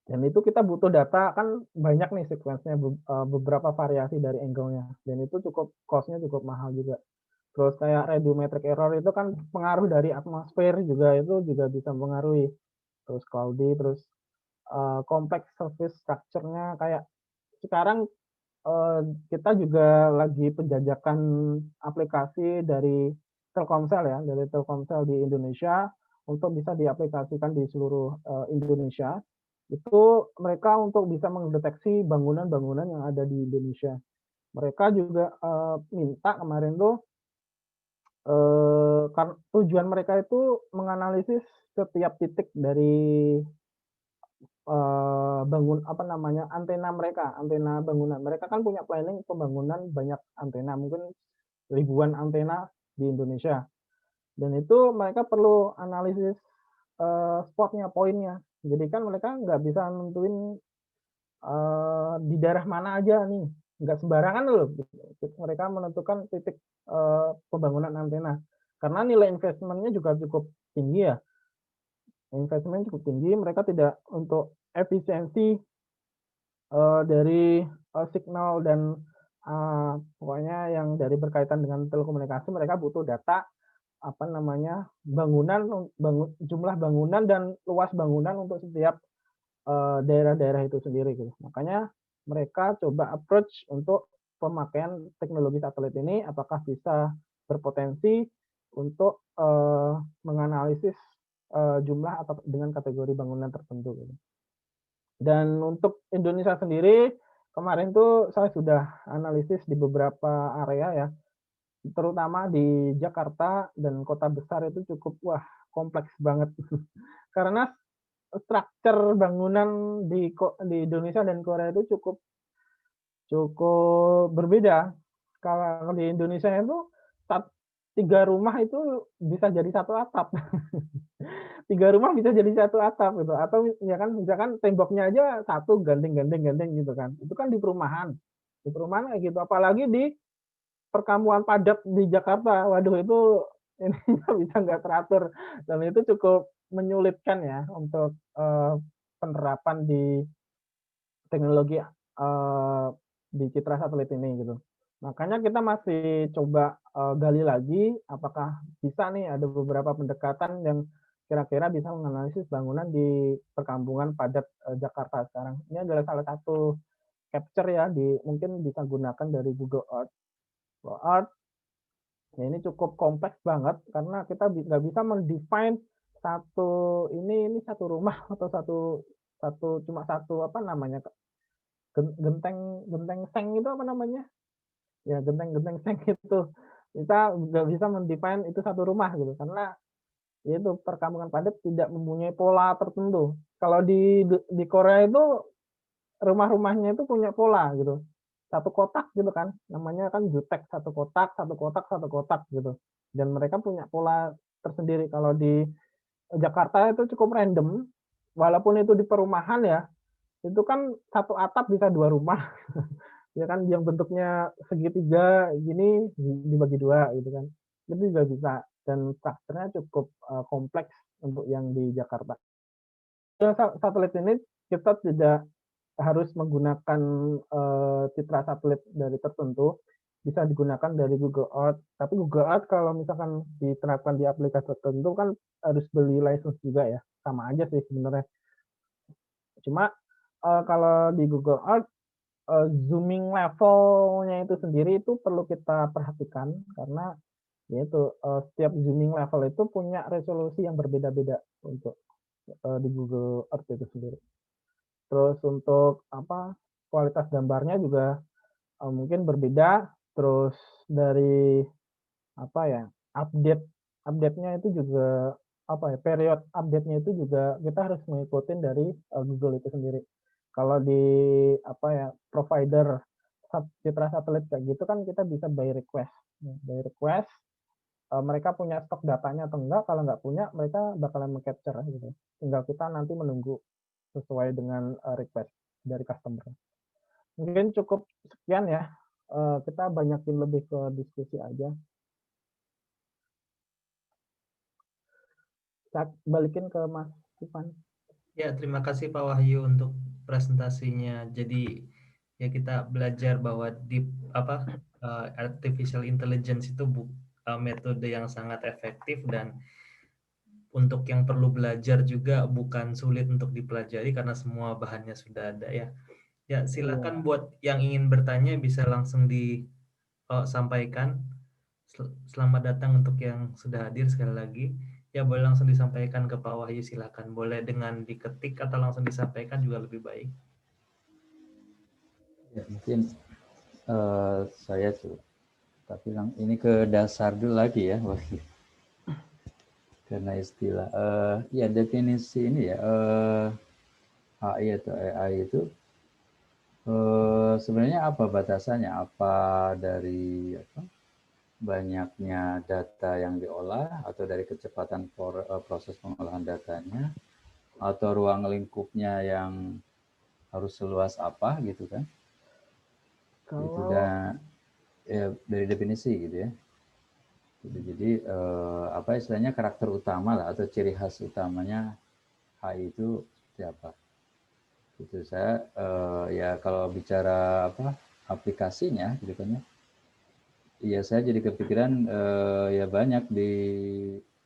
Dan itu kita butuh data, kan banyak nih sequence-nya, beberapa variasi dari angle-nya. Dan itu cost-nya cukup mahal juga. Terus kayak radiometric error itu kan pengaruh dari atmosfer juga, itu juga bisa mempengaruhi. Terus cloudy, terus complex surface structure-nya, kayak sekarang kita juga lagi penjajakan aplikasi dari Telkomsel ya, dari Telkomsel di Indonesia untuk bisa diaplikasikan di seluruh Indonesia. Itu mereka untuk bisa mendeteksi bangunan-bangunan yang ada di Indonesia. Mereka juga minta kemarin tuh tujuan mereka itu menganalisis setiap titik dari antena mereka, antena bangunan. Mereka kan punya planning pembangunan banyak antena, mungkin ribuan antena di Indonesia. Dan itu mereka perlu analisis spotnya, poinnya. Jadi kan mereka nggak bisa nentuin di daerah mana aja nih, nggak sembarangan loh. Mereka menentukan titik pembangunan antena, karena nilai investmentnya juga cukup tinggi ya. Investment cukup tinggi, mereka tidak untuk efisiensi dari signal dan pokoknya yang dari berkaitan dengan telekomunikasi, mereka butuh data jumlah bangunan dan luas bangunan untuk setiap daerah-daerah itu sendiri gitu. Makanya mereka coba approach untuk pemakaian teknologi satelit ini, apakah bisa berpotensi untuk menganalisis jumlah atau dengan kategori bangunan tertentu gitu. Dan untuk Indonesia sendiri, kemarin tuh saya sudah analisis di beberapa area ya. terutama di Jakarta dan kota besar itu cukup kompleks banget. Karena struktur bangunan di Indonesia dan Korea itu cukup berbeda. Kalau di Indonesia itu 3 rumah itu bisa jadi 1 atap. 3 rumah bisa jadi 1 atap gitu, atau ya kan misalkan temboknya aja 1 gandeng gitu kan. Itu kan di perumahan. Di perumahan kayak gitu, apalagi di perkampungan padat di Jakarta. Waduh itu ininya bisa nggak teratur dan itu cukup menyulitkan ya untuk, penerapan di teknologi, di citra satelit ini gitu. Makanya kita masih coba, gali lagi apakah bisa nih ada beberapa pendekatan yang kira-kira bisa menganalisis bangunan di perkampungan padat, Jakarta sekarang. Ini adalah salah satu capture ya mungkin bisa gunakan dari Google Earth. Google Earth ya ini cukup kompleks banget karena kita nggak bisa mendefine ini satu rumah atau cuma satu apa namanya, genteng seng itu apa namanya? Ya genteng seng itu. Kita nggak bisa mendefine itu satu rumah gitu karena itu perkampungan padat tidak mempunyai pola tertentu. Kalau di Korea itu rumah-rumahnya itu punya pola gitu. Satu kotak gitu kan, namanya kan jutek, satu kotak, satu kotak, satu kotak gitu. Dan mereka punya pola tersendiri. Kalau di Jakarta itu cukup random, walaupun itu di perumahan ya, itu kan satu atap bisa 2 rumah. Ya kan yang bentuknya segitiga gini dibagi 2 gitu kan. Itu juga bisa dan strukturnya cukup, kompleks untuk yang di Jakarta. Satelit ini kita tidak harus menggunakan, citra satelit dari tertentu, bisa digunakan dari Google Earth. Tapi Google Earth kalau misalkan diterapkan di aplikasi tertentu kan harus beli license juga ya, sama aja sih sebenarnya. Cuma, kalau di Google Earth, zooming levelnya itu sendiri itu perlu kita perhatikan karena ya itu, setiap zooming level itu punya resolusi yang berbeda-beda untuk, di Google Earth itu sendiri. Terus untuk apa, kualitas gambarnya juga, mungkin berbeda, terus dari apa ya, update-nya itu juga apa ya, period update-nya itu juga kita harus mengikuti dari, Google itu sendiri. Kalau di apa ya, provider citra satelit kayak gitu kan kita bisa by request. By request, mereka punya stok datanya atau enggak, kalau nggak punya mereka bakalan meng-capture gitu. Tinggal kita nanti menunggu sesuai dengan, request dari customer. Mungkin cukup sekian ya, kita banyakin lebih ke diskusi aja. Saya balikin ke Mas Ivan. Ya, terima kasih Pak Wahyu untuk presentasinya. Jadi ya kita belajar bahwa artificial intelligence itu metode yang sangat efektif dan untuk yang perlu belajar juga bukan sulit untuk dipelajari karena semua bahannya sudah ada ya. Ya, silakan buat yang ingin bertanya bisa langsung disampaikan. Selamat datang untuk yang sudah hadir sekali lagi. Ya, boleh langsung disampaikan ke Pak Wahyu, silakan. Boleh dengan diketik atau langsung disampaikan juga lebih baik. Ya, mungkin saya tuh, tapi ini ke dasar dulu lagi ya, Wahyu. Karena istilah, ya definisi ini ya, AI atau AI itu sebenarnya apa batasannya? Apa dari banyaknya data yang diolah atau dari kecepatan proses pengolahan datanya atau ruang lingkupnya yang harus seluas apa gitu kan? Itu dan ya, dari definisi gitu ya. Jadi apa istilahnya karakter utama lah atau ciri khas utamanya AI itu seperti apa? Itu saya ya kalau bicara apa aplikasinya gitu kan ya. Iya saya jadi kepikiran ya banyak di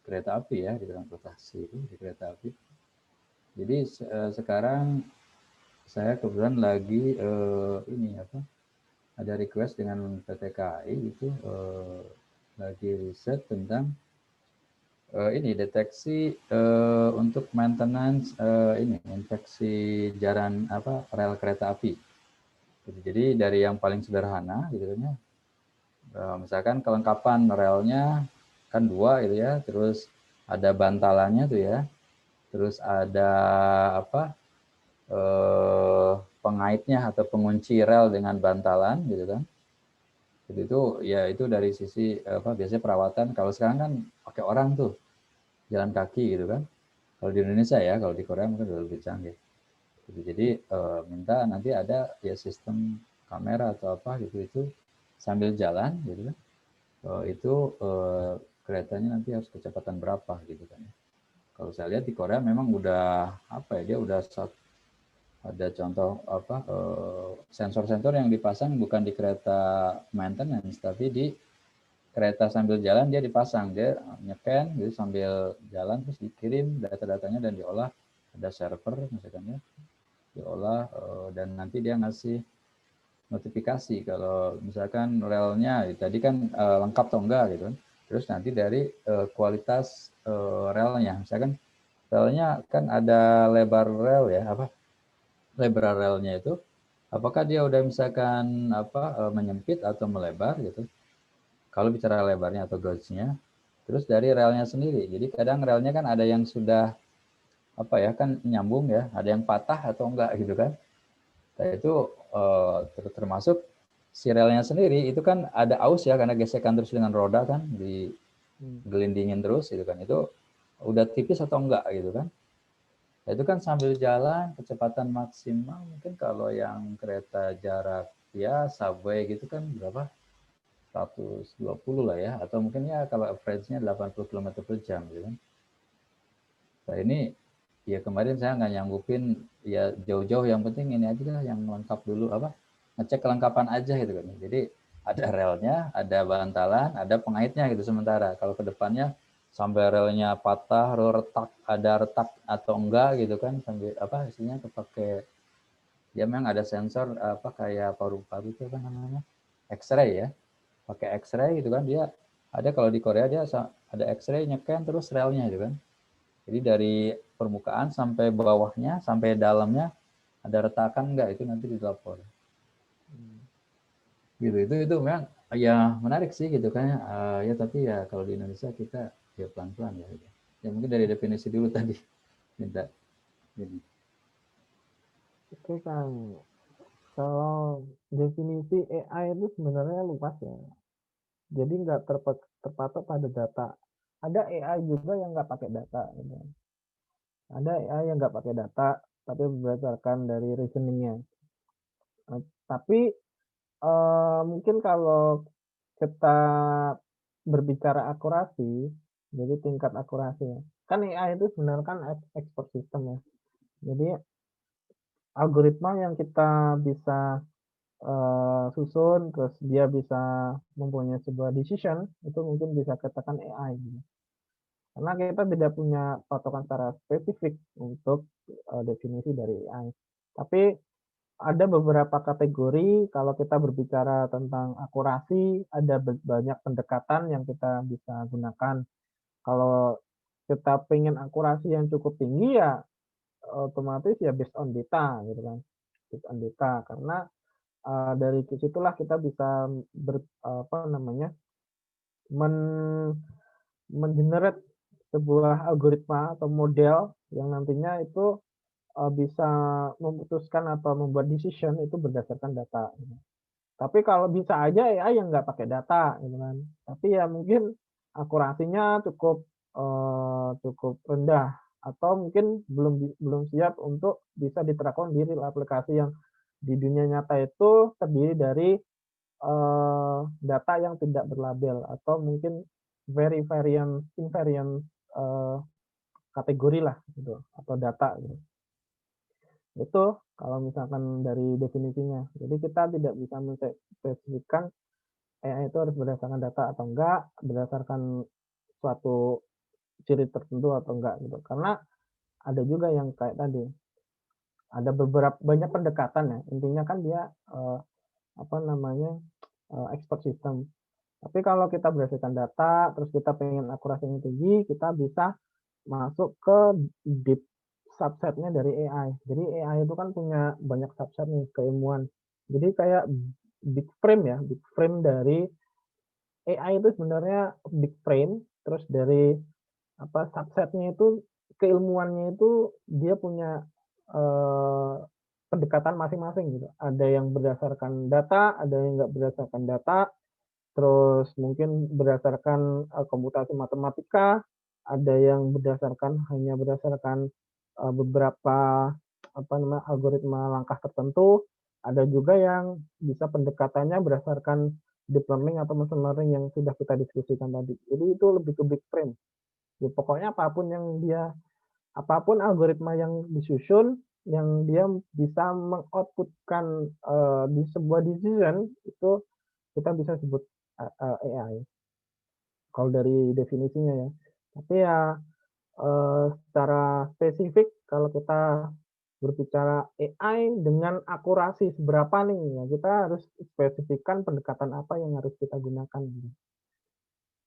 kereta api ya di transportasi di kereta api. Jadi sekarang saya kebetulan lagi ini apa ada request dengan PT KAI itu lagi riset tentang ini deteksi untuk maintenance ini infeksi jalan apa rel kereta api. Jadi dari yang paling sederhana gitu kan ya Misalkan kelengkapan relnya kan 2 itu ya, terus ada bantalannya tuh ya, terus ada apa pengaitnya atau pengunci rel dengan bantalan gitu kan. Jadi itu ya itu dari sisi apa biasanya perawatan. Kalau sekarang kan pakai orang tuh jalan kaki gitu kan. Kalau di Indonesia ya, kalau di Korea mungkin udah lebih canggih. Jadi minta nanti ada ya sistem kamera atau apa gitu itu sambil jalan gitu kan. Itu keretanya nanti harus kecepatan berapa gitu kan. Kalau saya lihat di Korea memang udah apa ya dia udah ada contoh apa sensor-sensor yang dipasang bukan di kereta maintenance tapi di kereta sambil jalan dia dipasang, dia nyeken gitu sambil jalan terus dikirim data-datanya dan diolah, ada server misalkan ya, diolah dan nanti dia ngasih notifikasi kalau misalkan relnya tadi kan lengkap atau enggak gitu kan. Terus nanti dari kualitas relnya, misalkan relnya kan ada lebar rel ya apa lebar relnya itu apakah dia udah misalkan apa menyempit atau melebar gitu. Kalau bicara lebarnya atau gauge-nya, terus dari relnya sendiri. Jadi kadang relnya kan ada yang sudah apa ya kan nyambung ya, ada yang patah atau enggak gitu kan. Nah itu termasuk si relnya sendiri itu kan ada aus ya karena gesekan terus dengan roda kan digelindingin terus gitu kan. Itu udah tipis atau enggak gitu kan. Nah, itu kan sambil jalan kecepatan maksimal mungkin kalau yang kereta jarak ya subway gitu kan berapa 120 lah ya atau mungkin ya kalau average-nya 80 km per jam gitu kan. Nah ini ya kemarin saya nggak nyanggupin ya jauh-jauh yang penting ini aja lah yang lengkap dulu apa ngecek kelengkapan aja gitu kan. Jadi ada relnya, ada bantalan, ada pengaitnya gitu sementara. Kalau ke depannya sampai relnya patah, retak, ada retak atau enggak gitu kan sambil apa isinya kepake ya memang ada sensor apa kayak paru-paru itu kan namanya X-ray ya. Pakai X-ray gitu kan dia ada kalau di Korea dia ada X-ray nyeken terus relnya gitu kan. Jadi dari permukaan sampai bawahnya sampai dalamnya ada retakan enggak itu nanti dilapor. Gitu itu memang ya menarik sih gitu kan ya tapi ya kalau di Indonesia kita ya pelan-pelan ya. Ya mungkin dari definisi dulu tadi minta ini. Oke Kang, kalau definisi AI itu sebenarnya luas ya. Jadi nggak terpatok pada data. Ada AI juga yang nggak pakai data. Gitu. Ada AI yang nggak pakai data, tapi berdasarkan dari reasoningnya. Tapi mungkin kalau kita berbicara akurasi, jadi tingkat akurasinya. Kan AI itu sebenarnya kan expert system ya. Jadi algoritma yang kita bisa susun, terus dia bisa mempunyai sebuah decision, itu mungkin bisa katakan AI. Gitu. Karena kita tidak punya patokan secara spesifik untuk definisi dari AI. Tapi ada beberapa kategori kalau kita berbicara tentang akurasi, ada banyak pendekatan yang kita bisa gunakan. Kalau kita pengen akurasi yang cukup tinggi ya otomatis ya based on data gitu kan. Based on data karena dari situlah kita bisa apa namanya mengenerate sebuah algoritma atau model yang nantinya itu bisa memutuskan atau membuat decision itu berdasarkan data. Gitu. Tapi kalau bisa aja AI yang nggak pakai data, gitu kan. Tapi ya mungkin akurasinya cukup rendah atau mungkin belum siap untuk bisa diterapkan di real aplikasi yang di dunia nyata itu terdiri dari data yang tidak berlabel atau mungkin very invariant kategori lah gitu atau data gitu. Itu kalau misalkan dari definisinya. Jadi kita tidak bisa menspesifikkan AI itu harus berdasarkan data atau enggak, berdasarkan suatu ciri tertentu atau enggak gitu. Karena ada juga yang kayak tadi, ada banyak pendekatan ya. Intinya kan dia apa namanya expert system. Tapi kalau kita berdasarkan data, terus kita pengen akurasinya tinggi, kita bisa masuk ke deep subsetnya dari AI. Jadi AI itu kan punya banyak subset nih keilmuan. Jadi kayak big frame ya, big frame dari AI itu sebenarnya big brain, terus dari subsetnya itu keilmuannya itu dia punya pendekatan masing-masing gitu. Ada yang berdasarkan data, ada yang nggak berdasarkan data, terus mungkin berdasarkan komputasi matematika, ada yang hanya berdasarkan beberapa algoritma langkah tertentu, ada juga yang bisa pendekatannya berdasarkan deep learning atau machine learning yang sudah kita diskusikan tadi. Jadi itu lebih ke big brain. Ya, pokoknya apapun algoritma yang disusun, yang dia bisa mengoutputkan di sebuah decision itu kita bisa sebut AI. Kalau dari definisinya ya. Tapi ya secara spesifik kalau kita berbicara AI dengan akurasi seberapa nih, ya kita harus spesifikkan pendekatan apa yang harus kita gunakan.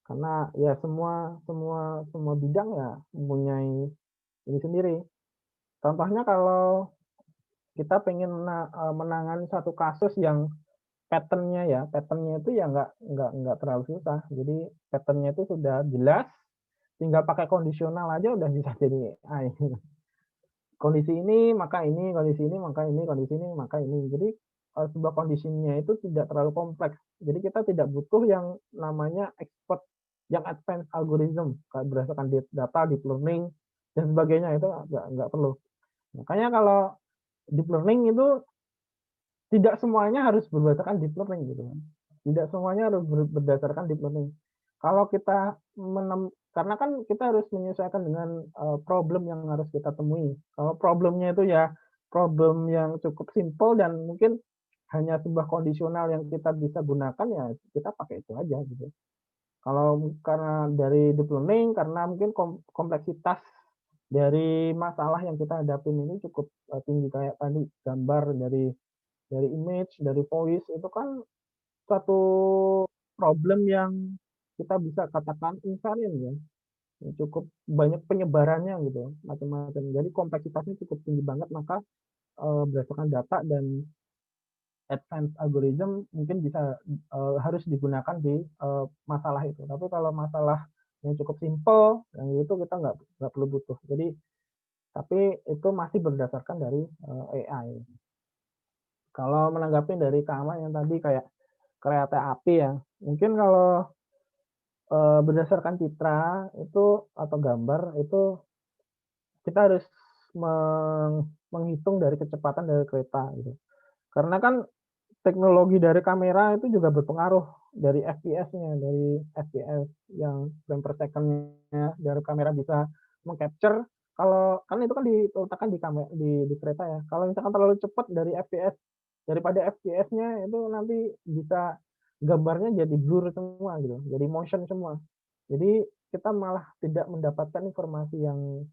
Karena ya semua bidang ya mempunyai ini sendiri. Contohnya kalau kita pengen menangani satu kasus yang pattern-nya itu ya nggak terlalu susah. Jadi pattern-nya itu sudah jelas, tinggal pakai kondisional aja udah bisa jadi AI. Kondisi ini maka ini, kondisi ini maka ini, kondisi ini maka ini. Jadi sebuah kondisinya itu tidak terlalu kompleks. Jadi kita tidak butuh yang namanya expert, yang advanced algorithm kayak berdasarkan data, deep learning dan sebagainya itu nggak perlu. Makanya kalau deep learning itu tidak semuanya harus berdasarkan deep learning gitu kan. Tidak semuanya harus berdasarkan deep learning. Kalau kita karena kan kita harus menyesuaikan dengan problem yang harus kita temui. Kalau problemnya itu ya problem yang cukup simple dan mungkin hanya sebuah kondisional yang kita bisa gunakan ya kita pakai itu aja gitu. Kalau karena dari deep learning karena mungkin kompleksitas dari masalah yang kita hadapin ini cukup tinggi kayak tadi gambar dari image, dari voice itu kan suatu problem yang kita bisa katakan invariant ya. Cukup banyak penyebarannya gitu, macam-macam. Jadi kompleksitasnya cukup tinggi banget maka berdasarkan data dan advanced algorithm mungkin bisa harus digunakan di masalah itu. Tapi kalau masalah yang cukup simple, yang itu kita nggak perlu butuh. Jadi tapi itu masih berdasarkan dari AI. Kalau menanggapi dari Kak Ahmad yang tadi kayak kereta api ya, mungkin kalau berdasarkan citra itu atau gambar itu kita harus menghitung dari kecepatan dari kereta gitu. Karena kan teknologi dari kamera itu juga berpengaruh dari FPS-nya, dari FPS yang frame per second-nya dari kamera bisa mengcapture. Kalau kan itu kan diletakkan di kamera di kereta ya. Kalau misalkan terlalu cepat dari FPS daripada FPS-nya itu nanti bisa gambarnya jadi blur semua gitu, jadi motion semua. Jadi kita malah tidak mendapatkan informasi yang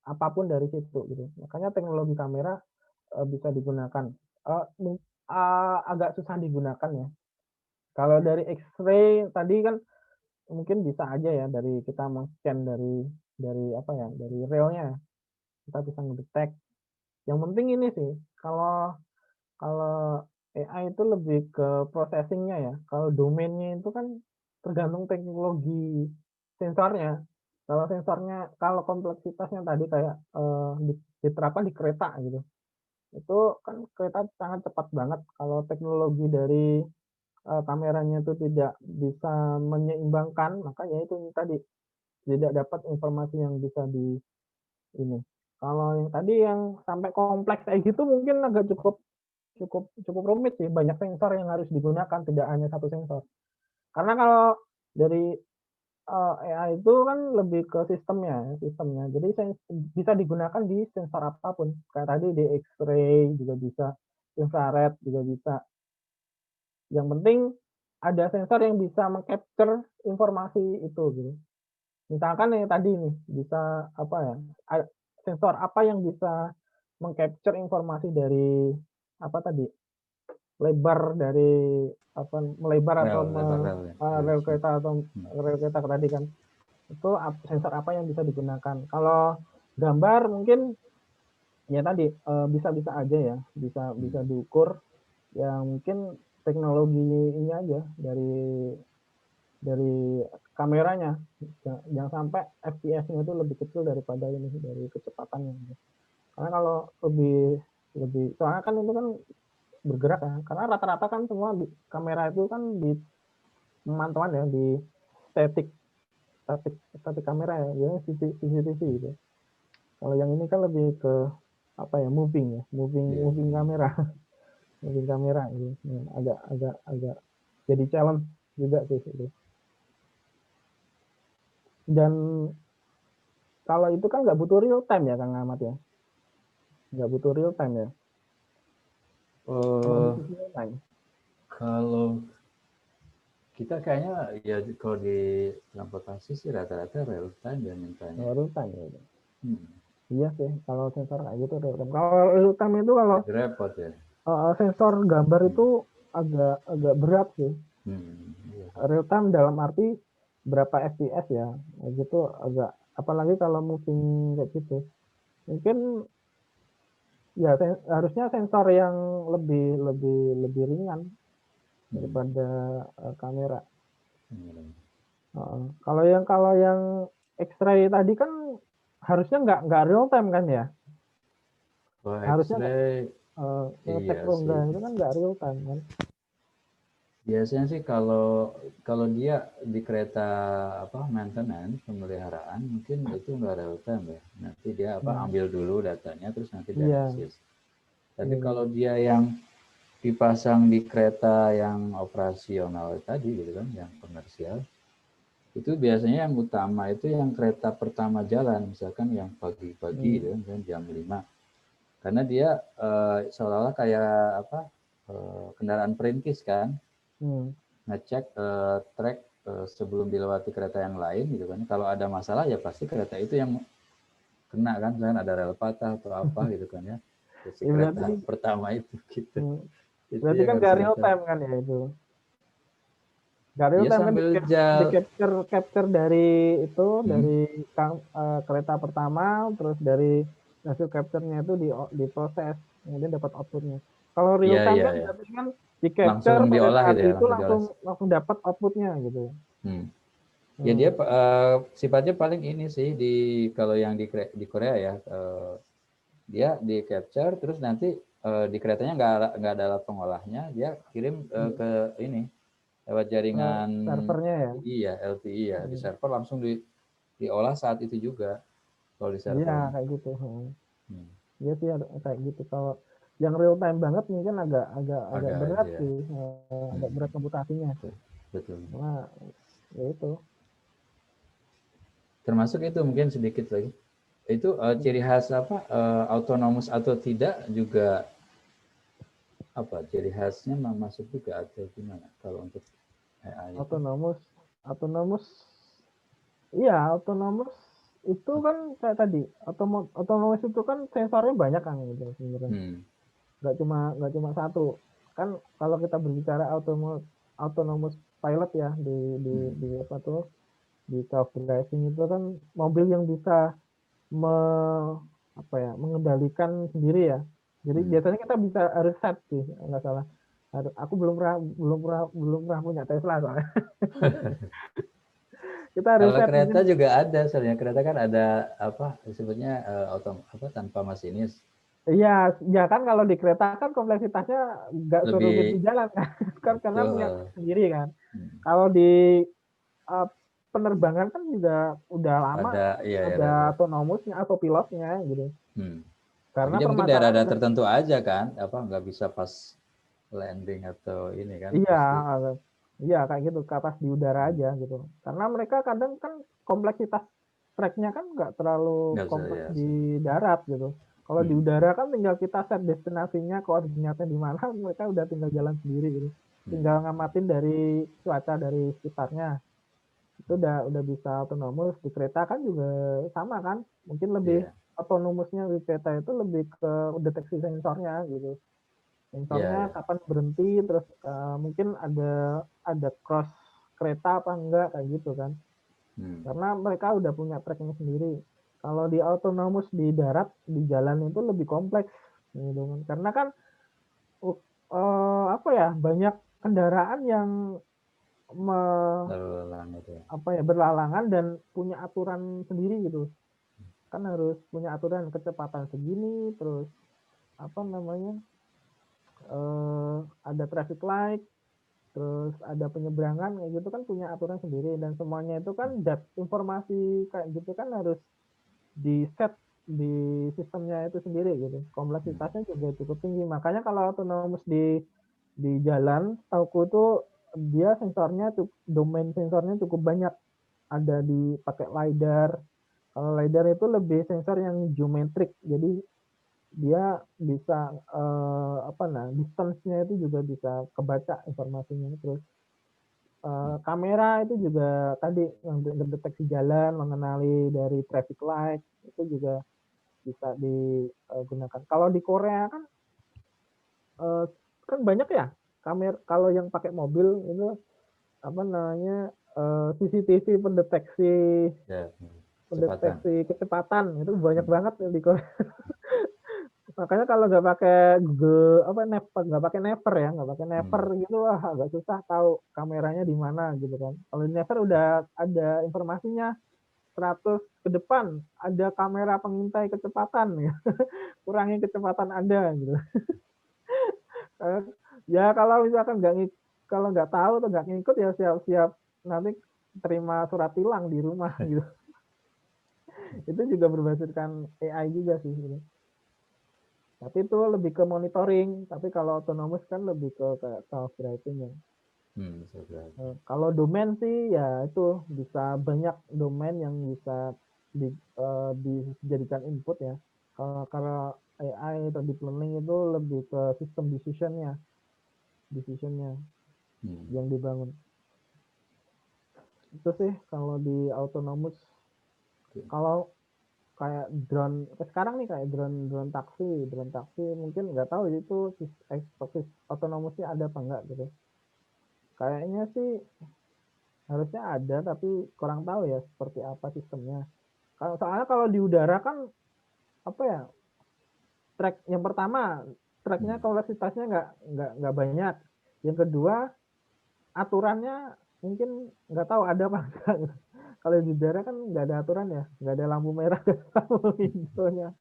apapun dari situ gitu. Makanya teknologi kamera bisa digunakan. Agak susah digunakan ya. Kalau dari X-ray tadi kan mungkin bisa aja ya dari kita men-scan dari apa ya, dari relnya kita bisa ngedetek. Yang penting ini sih, kalau kalau AI itu lebih ke processing-nya ya. Kalau domainnya itu kan tergantung teknologi sensornya. Kalau sensornya, kalau kompleksitasnya tadi kayak diterapkan di kereta gitu, itu kan kereta sangat cepat banget. Kalau teknologi dari kameranya itu tidak bisa menyeimbangkan, maka ya itu tadi tidak dapat informasi yang bisa di ini. Kalau yang tadi yang sampai kompleks kayak gitu mungkin agak cukup rumit sih, banyak sensor yang harus digunakan, tidak hanya satu sensor. Karena kalau dari AI itu kan lebih ke sistemnya. Jadi bisa digunakan di sensor apapun. Kayak tadi di X-ray juga bisa, infrared juga bisa. Yang penting ada sensor yang bisa mengcapture informasi itu gitu. Misalkan yang tadi nih bisa apa ya? Sensor apa yang bisa mengcapture informasi dari apa tadi? Lebar dari apa melebar atau rel kereta atau rel kereta tadi kan. Itu sensor apa yang bisa digunakan. Kalau gambar mungkin ya tadi bisa-bisa aja ya, bisa diukur. Ya mungkin teknologi ini aja dari dari kameranya. Jangan sampai FPS-nya itu lebih kecil daripada ini dari kecepatannya. Karena kalau lebih soalnya kan itu kan bergerak ya. Karena rata-rata kan semua kamera itu kan di pemantauan ya di statik kamera ya, ya CCTV gitu. Kalau yang ini kan lebih ke apa ya, moving kamera, moving kamera gitu. Agak jadi challenge juga sih itu. Dan kalau itu kan nggak butuh real time ya Kang Ahmad ya, nggak butuh real time ya. Kalau kita kayaknya ya kalau di transportasi sih rata-rata real time ya mintanya. Real time ya. Iya sih, kalau sensor kayak gitu real time. Kalau real time itu kalau repot ya. Sensor gambar itu agak berat sih. Iya. Real time dalam arti berapa FPS ya, gitu agak, apalagi kalau moving kayak gitu. Mungkin ya harusnya sensor yang lebih ringan daripada kamera. Kalau yang X-ray tadi kan harusnya nggak real time kan ya? Harusnya ngecek enggak itu kan nggak real time kan? Biasanya sih kalau dia di kereta maintenance pemeliharaan mungkin itu nggak real time ya. Nanti dia ambil dulu datanya terus nanti dianalisis. Tapi kalau dia yang dipasang di kereta yang operasional tadi gitu kan, yang komersial, itu biasanya yang utama itu yang kereta pertama jalan, misalkan yang pagi-pagi gitu kan, jam 5. Karena dia seolah-olah kayak kendaraan perintis kan, ngecek track sebelum dilewati kereta yang lain gitu kan. Kalau ada masalah ya pasti kereta itu yang kena kan, ada rel patah atau apa gitu kan ya. Jadi kereta pertama itu gitu. Berarti kan nggak real time kan ya itu. Nggak real time kan di capture dari itu dari kereta pertama, terus dari hasil capture-nya itu diproses, kemudian dapat output-nya. Kalau real time kan berarti kan di capture pada saat gitu ya, itu langsung dapat output-nya gitu. Ya dia sifatnya paling ini sih kalau yang di Korea ya, dia di capture terus nanti di keretanya nggak ada alat pengolahnya, dia kirim ke ini lewat jaringan servernya ya. Iya, LTE ya, di server langsung diolah saat itu juga kalau di server. Iya kayak gitu. Iya sih kayak gitu. Kalau yang real time banget mungkin agak berat sih, agak berat komputasinya. Betul. Nah, ya itu. Termasuk itu mungkin sedikit lagi. Itu ciri khas autonomous atau tidak juga ciri khasnya masuk juga atau gimana kalau untuk AI itu? Autonomous. Iya, autonomous itu kan kayak tadi, autonomous itu kan sensornya banyak kan gitu sebenarnya. Nggak cuma satu. Kan kalau kita berbicara autonomous pilot ya di apa tuh di self driving itu kan mobil yang bisa mengendalikan sendiri ya. Jadi biasanya kita bisa harus set sih, nggak salah. Aku belum pernah punya Tesla soalnya. Kita harus kalau kereta mungkin juga ada, soalnya kereta kan ada disebutnya tanpa masinis. Iya, ya kan kalau di kereta kan kompleksitasnya nggak serumit di jalan kan karena punya sendiri kan. Kalau di penerbangan kan juga udah lama ada autonomousnya atau pilotnya gitu. Karena mungkin daerah-daerah tertentu aja kan, nggak bisa pas landing atau ini kan. Iya kayak gitu, pas di udara aja gitu. Karena mereka kadang kan kompleksitas tracknya kan nggak terlalu kompleks di darat gitu. Kalau di udara kan tinggal kita set destinasinya, koordinatnya di mana, mereka udah tinggal jalan sendiri gitu. Tinggal ngamatin dari cuaca dari sekitarnya. Itu udah bisa autonomous. Di kereta kan juga sama kan. Mungkin lebih autonomousnya di kereta itu lebih ke deteksi sensornya gitu. Sensornya kapan berhenti, terus mungkin ada cross kereta apa enggak kayak gitu kan. Karena mereka udah punya tracknya sendiri. Kalau di autonomous di darat di jalan itu lebih kompleks gitu kan. Karena kan banyak kendaraan yang Lalu lalang itu ya. berlalangan dan punya aturan sendiri gitu. Kan harus punya aturan kecepatan segini, terus ada traffic light, terus ada penyeberangan kayak gitu kan punya aturan sendiri, dan semuanya itu kan informasi kayak gitu kan harus di set di sistemnya itu sendiri gitu. Kompleksitasnya juga cukup tinggi. Makanya kalau autonomous di jalan, tauku itu dia domain sensornya cukup banyak. Ada pakai LiDAR. Kalau LiDAR itu lebih sensor yang geometrik. Jadi dia bisa distance-nya itu juga bisa kebaca informasinya. Terus kamera itu juga tadi yang mendeteksi jalan, mengenali dari traffic light, itu juga bisa digunakan. Kalau di Korea kan kan banyak ya kamera, kalau yang pakai mobil itu CCTV kecepatan itu banyak banget di Korea. Makanya kalau nggak pakai Google nggak pakai Naver gitu, wah agak susah tahu kameranya di mana gitu kan. Kalau di Naver udah ada informasinya, 100 ke depan ada kamera pengintai kecepatan ya. Kurangi kecepatan Anda gitu. Ya kalau misalkan nggak tahu atau nggak ngikut ya siap-siap nanti terima surat tilang di rumah gitu. Itu juga berbasiskan AI juga sih gitu. Tapi itu lebih ke monitoring. Tapi kalau autonomous kan lebih ke self driving ya. Kalau domain sih ya itu bisa banyak domain yang bisa dijadikan input ya. Kalau AI atau deep learning itu lebih ke sistem decisionnya yang dibangun. Itu sih kalau di autonomous. Kalau kayak drone sekarang nih, kayak drone taksi mungkin nggak tahu itu autonomousnya ada apa enggak gitu. Kayaknya sih harusnya ada, tapi kurang tahu ya seperti apa sistemnya. Soalnya kalau di udara kan track yang pertama tracknya kompleksitasnya nggak banyak. Yang kedua aturannya mungkin nggak tahu ada apa enggak gitu. Kalau di udara kan nggak ada aturan ya, nggak ada lampu merah, lampu hijaunya.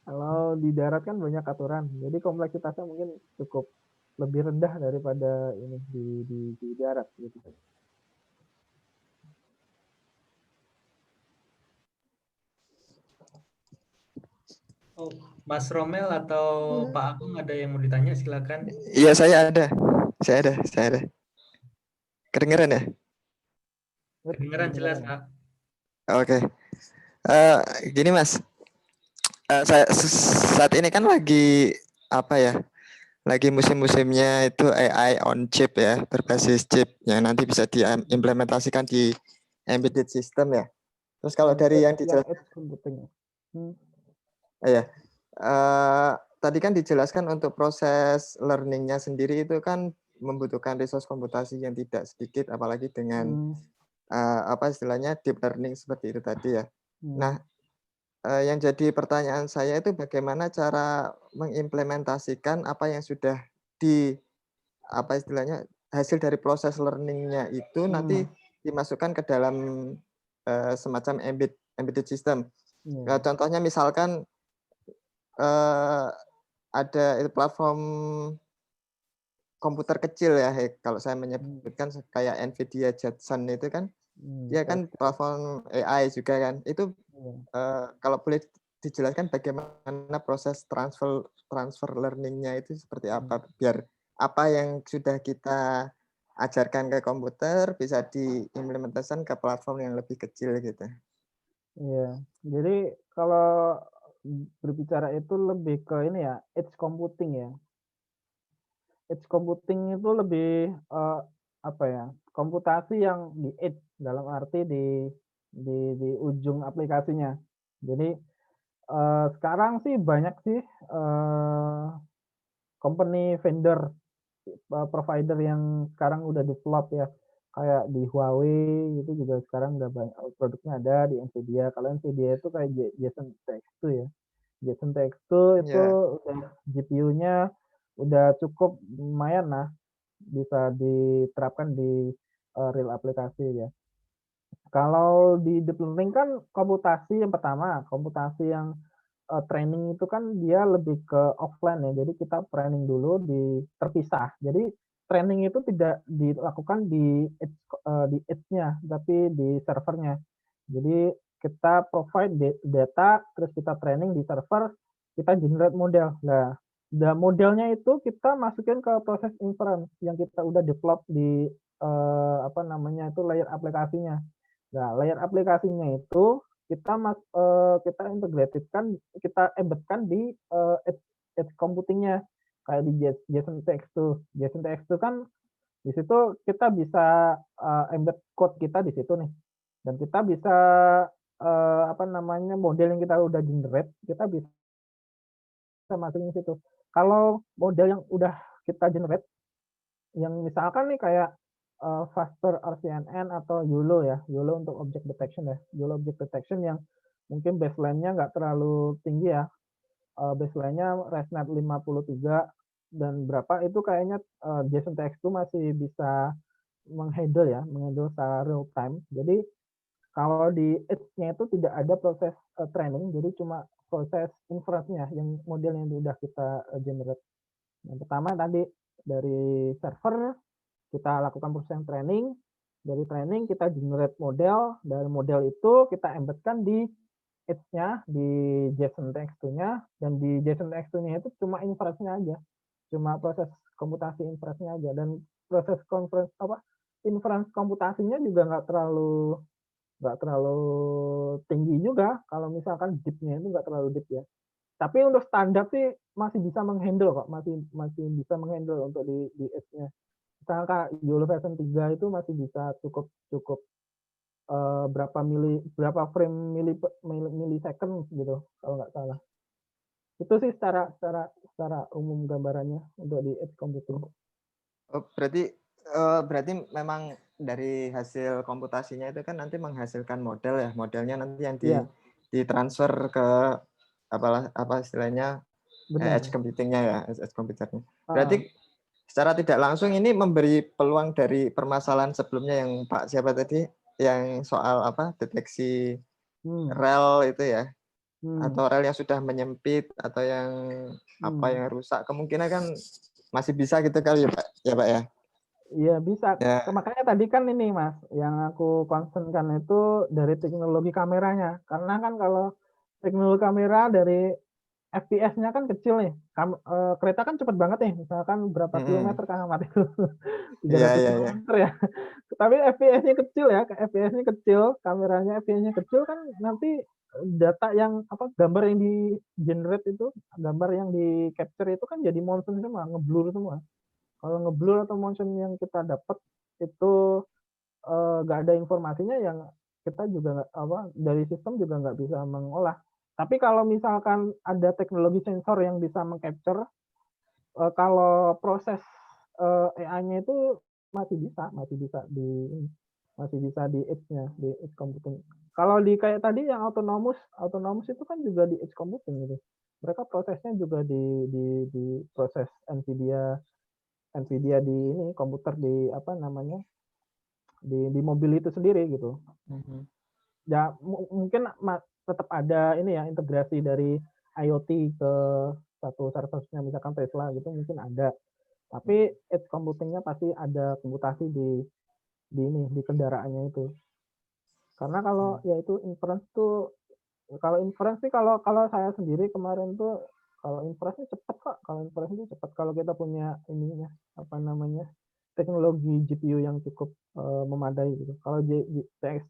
Kalau di darat kan banyak aturan, jadi kompleksitasnya mungkin cukup lebih rendah daripada ini di darat gitu. Oh, Mas Romel atau Pak Agung ada yang mau ditanya, silakan. Iya, saya ada. Kedengeran ya? Kedengeran jelas, Pak. Oke. Gini Mas, saya saat ini kan lagi lagi musim-musimnya itu AI on chip ya, berbasis chip yang nanti bisa diimplementasikan di embedded system ya. Terus kalau dari yang dijelaskan, tadi kan dijelaskan untuk proses learning-nya sendiri itu kan membutuhkan resource komputasi yang tidak sedikit, apalagi dengan istilahnya deep learning seperti itu tadi ya. Nah, yang jadi pertanyaan saya itu bagaimana cara mengimplementasikan apa yang sudah istilahnya hasil dari proses learning-nya itu nanti dimasukkan ke dalam semacam embedded system. Contohnya misalkan ada platform komputer kecil ya, kalau saya menyebutkan kayak Nvidia Jetson itu kan, dia kan platform AI juga kan. Itu kalau boleh dijelaskan bagaimana proses transfer learning-nya itu seperti apa, biar apa yang sudah kita ajarkan ke komputer bisa diimplementasikan ke platform yang lebih kecil gitu. Iya, jadi kalau berbicara itu lebih ke ini ya, edge computing ya. Edge computing itu lebih komputasi yang di edge, dalam arti di ujung aplikasinya. Jadi sekarang sih banyak sih company vendor provider yang sekarang udah develop ya, kayak di Huawei itu juga sekarang udah banyak produknya ada di Nvidia. Kalau Nvidia itu kayak Jetson TX2 ya. Jetson TX2 itu udah GPU-nya udah cukup lumayan lah. bisa diterapkan di real aplikasi ya. Kalau di deep learning kan komputasi yang pertama, komputasi yang training itu kan dia lebih ke offline ya. Jadi kita training dulu terpisah. Jadi training itu tidak dilakukan di edge-nya, tapi di servernya. Jadi kita provide data, terus kita training di server, kita generate model. Nah, modelnya itu kita masukin ke proses inference yang kita udah develop di layer aplikasinya. Nah, layer aplikasinya itu kita integratedkan, kita embedkan di edge computingnya kayak di JSON TX2. JSON TX2 kan di situ kita bisa embed code kita di situ nih, dan kita bisa model yang kita udah generate, kita bisa masukin di situ. Kalau model yang udah kita generate, yang misalkan nih kayak Faster RCNN atau YOLO ya, YOLO untuk object detection ya, YOLO object detection yang mungkin baseline-nya nggak terlalu tinggi ya, baseline-nya ResNet 53 dan berapa itu kayaknya JSON TX2 masih bisa menghandle secara real time. Jadi kalau di edge-nya itu tidak ada proses training, jadi cuma proses inference-nya yang model yang udah kita generate. Yang pertama tadi dari server kita lakukan proses training, dari training kita generate model, dari model itu kita embedkan di edge-nya, di JSON TX2-nya, dan di JSON TX2-nya itu cuma inference-nya aja, cuma proses komputasi inference-nya aja, dan proses inference komputasinya juga nggak terlalu tinggi juga, kalau misalkan deep-nya itu nggak terlalu deep ya. Tapi untuk standar sih masih bisa menghandle kok, masih bisa menghandle untuk di edge-nya. Misalkan YOLO version 3 itu masih bisa cukup berapa frame millisecond gitu kalau nggak salah. Itu sih secara umum gambarannya untuk di edge computing. Oh, berarti memang dari hasil komputasinya itu kan nanti menghasilkan model ya, modelnya nanti yang ditransfer ke apa istilahnya edge computingnya ya, edge computernya. Berarti secara tidak langsung ini memberi peluang dari permasalahan sebelumnya yang Pak siapa tadi yang soal deteksi rel itu ya, atau rel yang sudah menyempit atau yang yang rusak, kemungkinan kan masih bisa gitu kali ya Pak ya. Iya bisa. Ya. Makanya tadi kan ini Mas, yang aku concernkan itu dari teknologi kameranya, karena kan kalau teknologi kamera dari FPS-nya kan kecil nih. Kereta kan cepet banget nih, misalkan berapa kilometer kan amat itu. 300 kilometer ya. Tapi FPS-nya kecil ya, FPS-nya kecil, kameranya FPS-nya kecil kan nanti data yang gambar yang di generate itu, gambar yang di capture itu kan jadi motion semua, ngeblur semua. Kalau ngeblur atau motion yang kita dapat itu nggak ada informasinya, yang kita juga dari sistem juga nggak bisa mengolah. Tapi kalau misalkan ada teknologi sensor yang bisa mengcapture, kalau proses AI-nya itu masih bisa di edge-nya, di edge computing. Kalau di kayak tadi yang autonomous itu kan juga di edge computing gitu. Mereka prosesnya juga di proses NVIDIA di ini komputer di di mobil itu sendiri gitu. Ya mungkin tetap ada ini ya, integrasi dari IoT ke satu servernya misalkan Tesla gitu mungkin ada. Tapi edge computingnya pasti ada komputasi di kendaraannya itu. Karena kalau yaitu inference tuh, kalau saya sendiri kemarin tuh, kalau inference cepat kok, kalau kita punya ininya teknologi GPU yang cukup memadai gitu. Kalau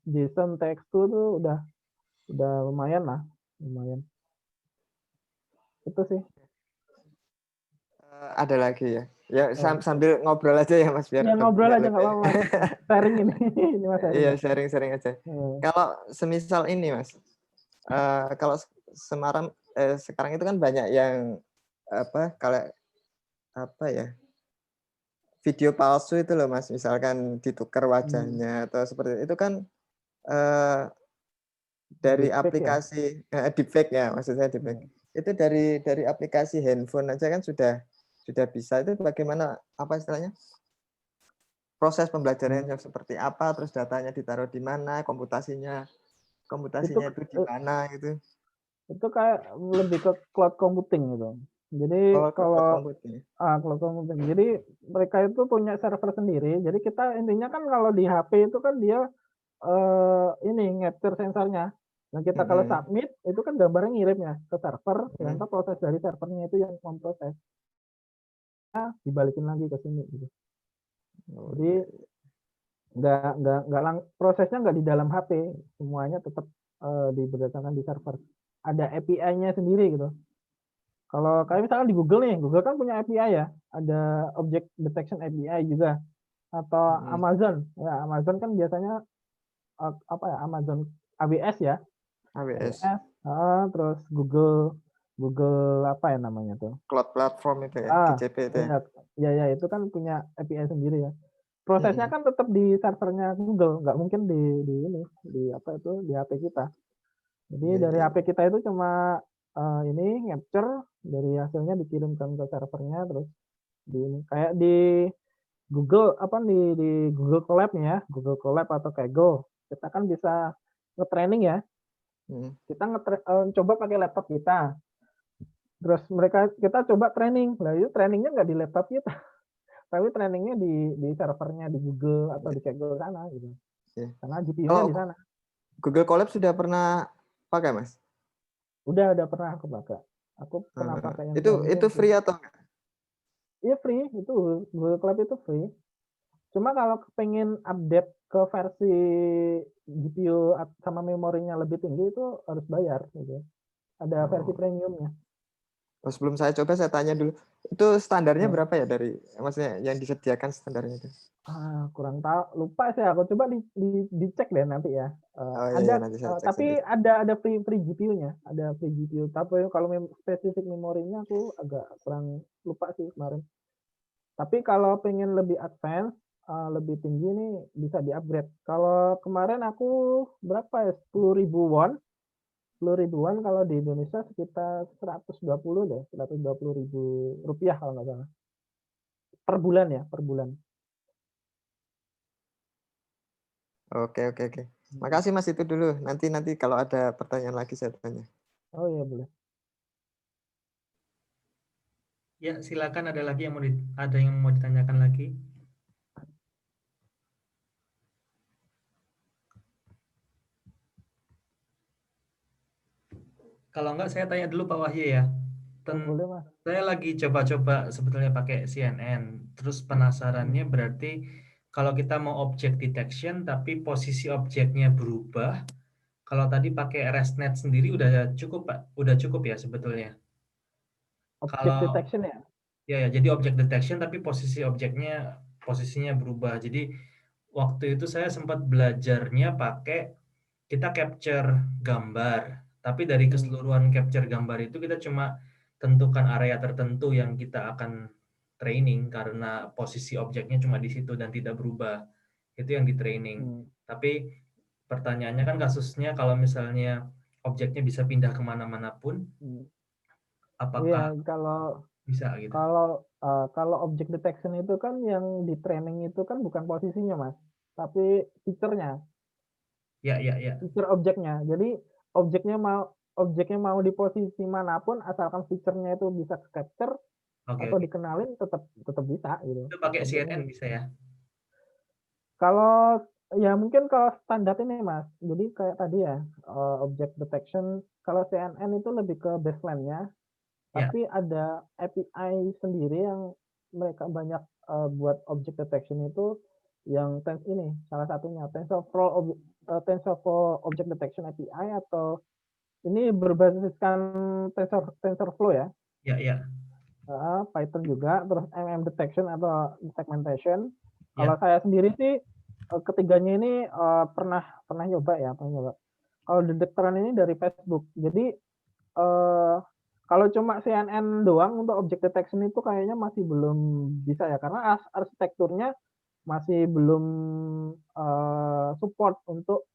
JSON TX2 tuh udah lumayan lah, itu sih. Ada lagi ya. Ya sambil ngobrol aja ya Mas biar. Ya ngobrol aja nggak apa-apa. Sharing ini Mas. Iya sharing aja. Kalau semisal ini Mas, kalau sekarang itu kan banyak yang video palsu itu loh Mas, misalkan ditukar wajahnya atau seperti itu kan dari deepfake aplikasi deepfake ya, maksudnya deepfake. Itu dari aplikasi handphone aja kan sudah bisa. Itu bagaimana istilahnya proses pembelajarannya seperti apa, terus datanya ditaruh di mana, komputasinya itu di mana gitu. Itu kayak lebih ke cloud computing gitu. Jadi Oh, cloud computing. Cloud computing. Jadi mereka itu punya server sendiri. Jadi kita intinya kan kalau di HP itu kan dia ini capture sensornya. Nah kita kalau submit itu kan gambarnya ngirimnya ke server, ternyata proses dari servernya itu yang memproses. Dibalikin lagi ke sini gitu. Jadi prosesnya nggak di dalam HP, semuanya tetap berdasarkan di server. Ada API-nya sendiri gitu. Kalau kayak misalkan di Google nih, Google kan punya API ya, ada Object Detection API juga, atau Amazon, ya Amazon kan biasanya Amazon AWS ya, AWS. Terus Google apa ya namanya tuh? Cloud platform itu ya, GCP itu. Ya itu kan punya API sendiri ya. Prosesnya kan tetap di servernya Google, nggak mungkin di HP kita. Jadi dari HP kita itu cuma capture dari hasilnya dikirimkan ke servernya, terus kayak di Google di Google Colab nih ya, Google Colab atau Kaggle, kita kan bisa nge-training ya. Kita coba pakai laptop kita, terus kita coba training, lah itu trainingnya nggak di laptop kita, tapi trainingnya di servernya di Google atau di Kaggle sana gitu, karena GPU-nya di sana. Google Colab sudah pernah pakai, Mas? Udah pernah aku pakai. Aku pernah pakai yang itu free atau enggak? Iya free, itu Google Colab itu free. Cuma kalau pengen update ke versi GPU sama memorinya lebih tinggi itu harus bayar gitu. Ada versi premiumnya. Sebelum saya coba saya tanya dulu. Itu standarnya berapa ya maksudnya yang disediakan standarnya itu? Kurang tahu, lupa sih aku. Coba dicek deh nanti ya. Nanti saya cek tapi ada free GPU-nya, ada free GPU. Tapi kalau spesifik memorinya aku agak kurang lupa sih kemarin. Tapi kalau pengen lebih advance, lebih tinggi nih bisa di-upgrade. Kalau kemarin aku berapa ya? 10.000 won. 10.000 won kalau di Indonesia sekitar 120 deh, 120.000 rupiah kalau nggak salah. Per bulan ya, per bulan. Oke. Makasih Mas, itu dulu. Nanti kalau ada pertanyaan lagi saya tanya. Oh iya boleh. Ya silakan, ada yang mau ditanyakan lagi. Kalau enggak saya tanya dulu Pak Wahyu ya. Boleh Mas. Saya lagi coba-coba sebetulnya pakai CNN. Terus penasarannya berarti kalau kita mau object detection tapi posisi objeknya berubah, kalau tadi pakai ResNet sendiri udah cukup Pak? Udah cukup ya sebetulnya? Object detection ya? Ya, jadi object detection tapi posisinya berubah. Jadi waktu itu saya sempat belajarnya pakai kita capture gambar, tapi dari keseluruhan capture gambar itu kita cuma tentukan area tertentu yang kita akan training karena posisi objeknya cuma di situ dan tidak berubah. Itu yang di training. Tapi pertanyaannya kan kasusnya kalau misalnya objeknya bisa pindah kemana-mana pun, apakah bisa gitu? Kalau object detection itu kan yang di training itu kan bukan posisinya Mas, tapi feature-nya. Ya. Feature objeknya. Jadi objeknya mau di posisi manapun asalkan feature-nya itu bisa capture atau dikenalin tetap bisa gitu. Itu pakai CNN bisa ya? Kalau ya mungkin kalau standar ini Mas. Jadi kayak tadi ya, object detection kalau CNN itu lebih ke baseline-nya. Tapi ada API sendiri yang mereka banyak buat object detection itu yang salah satunya TensorFlow Object Detection API, atau ini berbasiskan TensorFlow ya. Ya. Python juga, terus Detection atau segmentation. Kalau saya sendiri sih ketiganya ini pernah nyoba. Kalau detektoran ini dari Facebook. Jadi kalau cuma CNN doang untuk object detection itu kayaknya masih belum bisa ya, karena arsitekturnya masih belum support untuk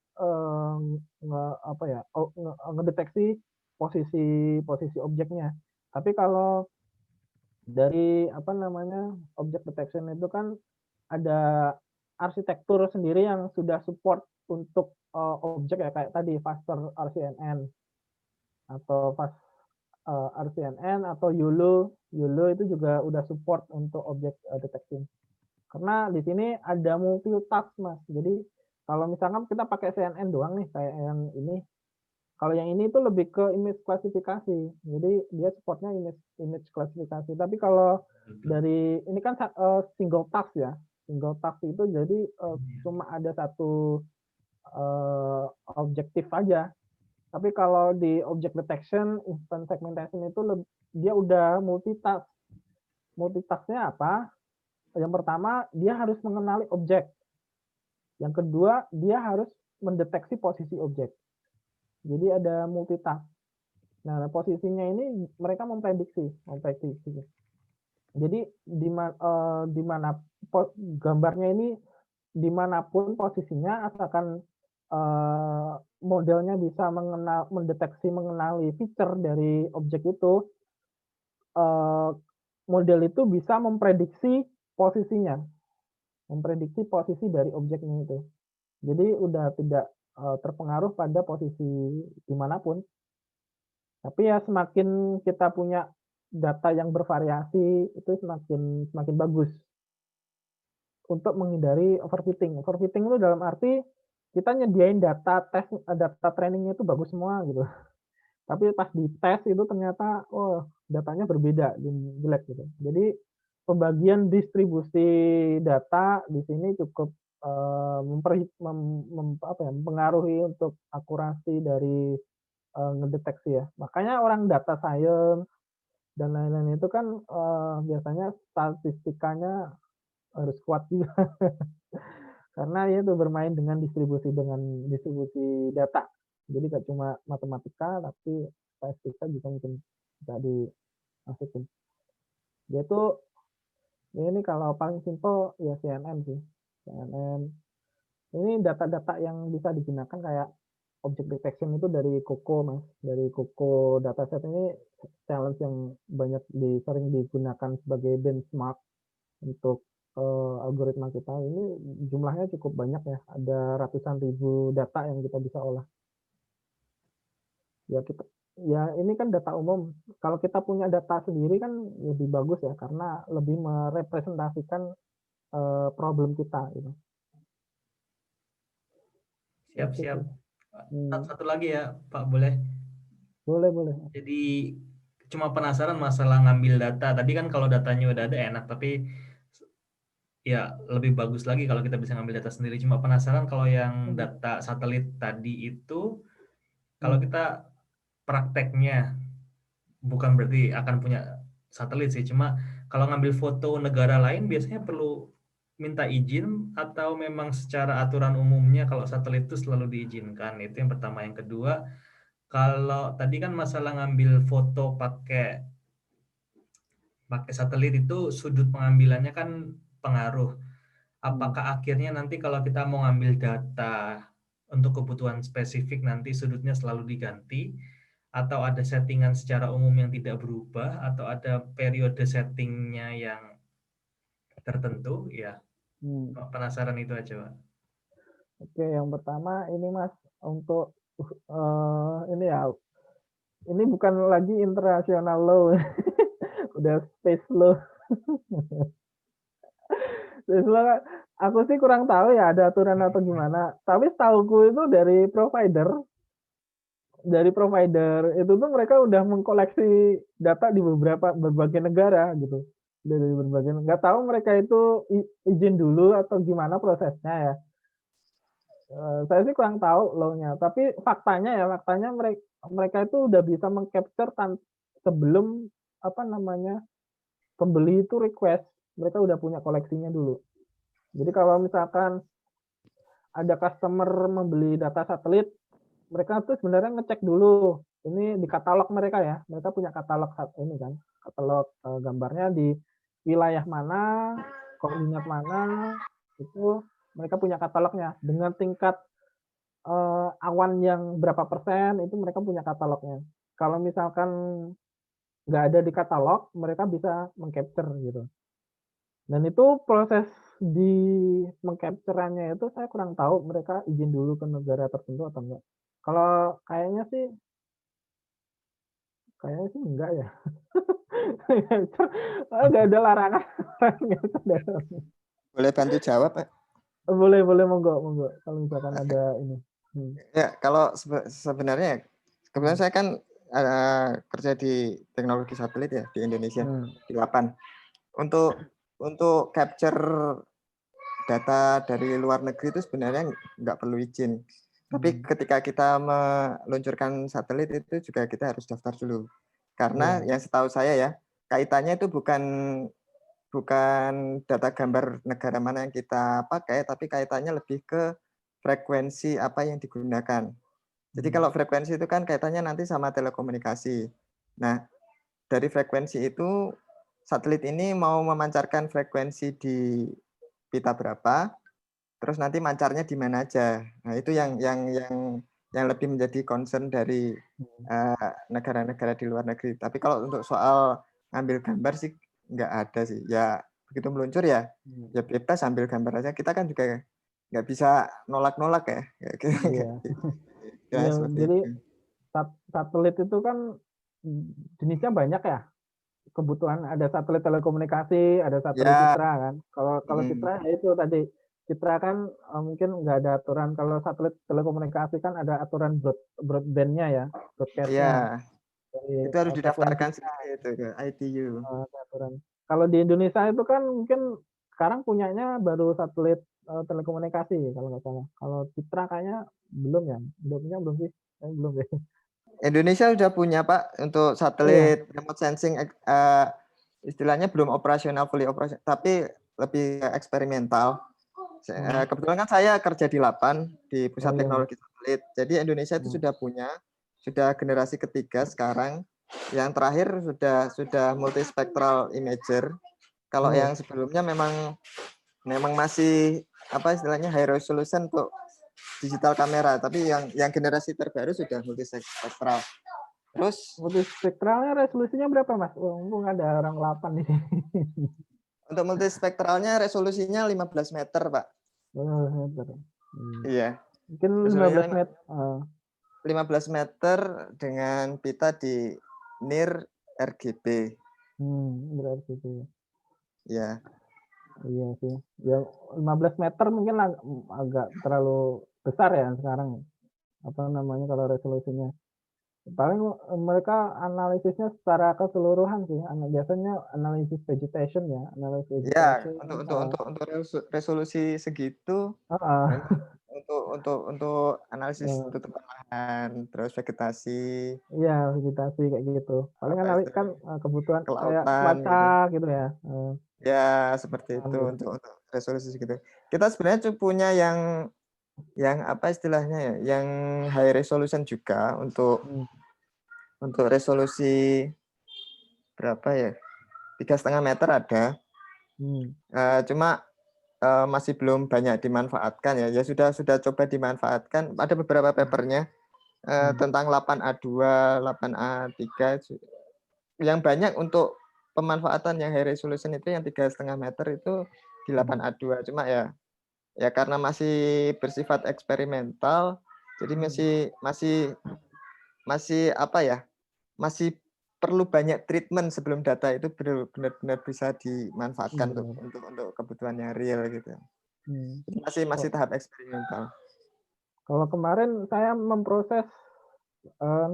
ngedeteksi posisi objeknya. Tapi kalau dari object detection itu kan ada arsitektur sendiri yang sudah support untuk objek ya, kayak tadi faster RCNN atau RCNN atau YOLO. YOLO itu juga udah support untuk objek detection. Karena di sini ada multitask, Mas. Jadi kalau misalkan kita pakai CNN doang nih, kayak yang ini. Kalau yang ini itu lebih ke image klasifikasi. Jadi dia supportnya image klasifikasi. Tapi kalau dari ini kan single task ya. Single task itu jadi cuma ada satu objektif aja. Tapi kalau di object detection, instant segmentation itu dia udah multitask. Multitasknya apa? Yang pertama, dia harus mengenali objek. Yang kedua, dia harus mendeteksi posisi objek. Jadi ada multitask. Nah, posisinya ini mereka memprediksi. Jadi di mana gambarnya ini dimanapun posisinya, asalkan modelnya bisa mengenali feature dari objek itu, model itu bisa memprediksi posisinya, memprediksi posisi dari objeknya itu. Jadi udah tidak terpengaruh pada posisi dimanapun. Tapi ya semakin kita punya data yang bervariasi, itu semakin bagus untuk menghindari overfitting. Overfitting itu dalam arti kita nyediain data trainingnya itu bagus semua gitu. Tapi pas di tes itu ternyata datanya berbeda, jelek gitu. Jadi pembagian distribusi data di sini cukup mempengaruhi untuk akurasi dari ngedeteksi ya. Makanya orang data science dan lain-lain itu kan biasanya statistikanya harus kuat juga. Karena itu bermain dengan distribusi data. Jadi gak cuma matematika, tapi statistika juga mungkin bisa dimasukin. Dia tuh ini kalau paling simple ya CNN sih. CNN. Ini data-data yang bisa digunakan kayak object detection itu dari COCO, Mas. Dari COCO dataset ini challenge yang sering digunakan sebagai benchmark untuk algoritma kita. Ini jumlahnya cukup banyak ya. Ada ratusan ribu data yang kita bisa olah. Ya ini kan data umum. Kalau kita punya data sendiri kan lebih bagus ya, karena lebih merepresentasikan problem kita gitu. Siap. Satu lagi ya Pak, boleh? Boleh. Jadi cuma penasaran masalah ngambil data. Tadi kan kalau datanya udah ada enak, tapi ya lebih bagus lagi kalau kita bisa ngambil data sendiri. Cuma penasaran kalau yang data satelit tadi itu, kalau kita prakteknya, bukan berarti akan punya satelit sih, cuma kalau ngambil foto negara lain biasanya perlu minta izin atau memang secara aturan umumnya kalau satelit itu selalu diizinkan. Itu yang pertama. Yang kedua, kalau tadi kan masalah ngambil foto pakai satelit itu sudut pengambilannya kan pengaruh. Apakah akhirnya nanti kalau kita mau ngambil data untuk kebutuhan spesifik nanti sudutnya selalu diganti, atau ada settingan secara umum yang tidak berubah, atau ada periode settingnya yang tertentu ya? Penasaran itu aja, Pak. Oke, yang pertama ini Mas, untuk ini ya, ini bukan lagi international law, udah space law. Space law, aku sih kurang tahu ya ada aturan atau gimana. Tapi setahuku itu dari provider itu tuh mereka udah mengkoleksi data di berbagai negara gitu. Dari berbagai, nggak tahu mereka itu izin dulu atau gimana prosesnya ya. Saya sih kurang tahu law-nya, tapi faktanya mereka itu udah bisa mengcapture sebelum pembeli itu request, mereka udah punya koleksinya dulu. Jadi kalau misalkan ada customer membeli data satelit, mereka tuh sebenarnya ngecek dulu ini di katalog mereka ya, mereka punya katalog ini kan, katalog gambarnya di wilayah mana, koordinat mana, itu mereka punya katalognya dengan tingkat awan yang berapa persen, itu mereka punya katalognya. Kalau misalkan nggak ada di katalog, mereka bisa mengcapture gitu. Dan itu proses di mengcapture-nya itu saya kurang tahu mereka izin dulu ke negara tertentu atau enggak. Kalau kayaknya sih enggak ya. Enggak ada larangan. Boleh bantu jawab, Pak? Boleh, monggo. Kalau misalkan ada ini. Ya, kalau sebenarnya kebetulan saya kan kerja di teknologi satelit ya di Indonesia di Lapan. Untuk capture data dari luar negeri itu sebenarnya nggak perlu izin. Tapi ketika kita meluncurkan satelit itu juga kita harus daftar dulu. Karena yang setahu saya ya, kaitannya itu bukan data gambar negara mana yang kita pakai, tapi kaitannya lebih ke frekuensi apa yang digunakan. Jadi kalau frekuensi itu kan kaitannya nanti sama telekomunikasi. Nah, dari frekuensi itu satelit ini mau memancarkan frekuensi di pita berapa, terus nanti mancarnya di mana aja. Nah, itu yang lebih menjadi concern dari negara-negara di luar negeri. Tapi kalau untuk soal ngambil gambar sih nggak ada sih. Ya begitu meluncur ya bebas ambil gambar aja. Kita kan juga nggak bisa nolak-nolak ya. Iya. Ya, Jadi satelit itu kan jenisnya banyak ya. Kebutuhan ada satelit telekomunikasi, ada satelit citra kan. Kalau citra ya itu tadi citra kan mungkin nggak ada aturan. Kalau satelit telekomunikasi kan ada aturan broadband-nya ya, broadcast-nya. Itu harus didaftarkan sendiri itu ke ITU. Aturan. Kalau di Indonesia itu kan mungkin sekarang punyanya baru satelit telekomunikasi kalau nggak salah. Kalau citra kayaknya belum ya. Belum sih. Belum ya. Indonesia sudah punya Pak untuk satelit remote sensing, istilahnya belum operasional, fully operasional, tapi lebih eksperimental. Kebetulan kan saya kerja di Lapan di Pusat Teknologi Satelit. Jadi Indonesia itu sudah generasi ketiga sekarang. Yang terakhir sudah multispectral imager. Kalau yang sebelumnya memang masih apa istilahnya high resolution untuk digital kamera, tapi yang generasi terbaru sudah multispektral. Terus multispektralnya resolusinya berapa Mas? Mumpung ada orang 8 di sini. Untuk multispektralnya resolusinya 15 meter, Pak. 15 meter. Iya. Mungkin 15 meter. 15 meter dengan pita di near RGB. Berarti itu. Ya. Iya sih. Ya 15 meter mungkin agak terlalu besar ya sekarang. Apa namanya kalau resolusinya. Paling mereka analisisnya secara keseluruhan sih. Biasanya analisis vegetation ya, analisis vegetation. Ya, untuk resolusi segitu memang untuk analisis tutupan lahan, terus vegetasi. Iya, vegetasi kayak gitu. Paling analisis kan kebutuhan kayak kelautan cuaca gitu ya. Ya, seperti itu untuk resolusi segitu. Kita sebenarnya punya yang apa istilahnya ya, yang high resolution juga untuk resolusi berapa ya, 3,5 meter ada. Cuma masih belum banyak dimanfaatkan ya. Ya sudah coba dimanfaatkan. Ada beberapa papernya tentang 8A2, 8A3. Yang banyak untuk pemanfaatan yang high resolution itu yang 3,5 meter itu di 8A2. Cuma ya karena masih bersifat eksperimental, jadi masih apa ya, masih perlu banyak treatment sebelum data itu benar-benar bisa dimanfaatkan untuk kebutuhan yang real gitu. Masih tahap eksperimental. Kalau kemarin saya memproses 0,5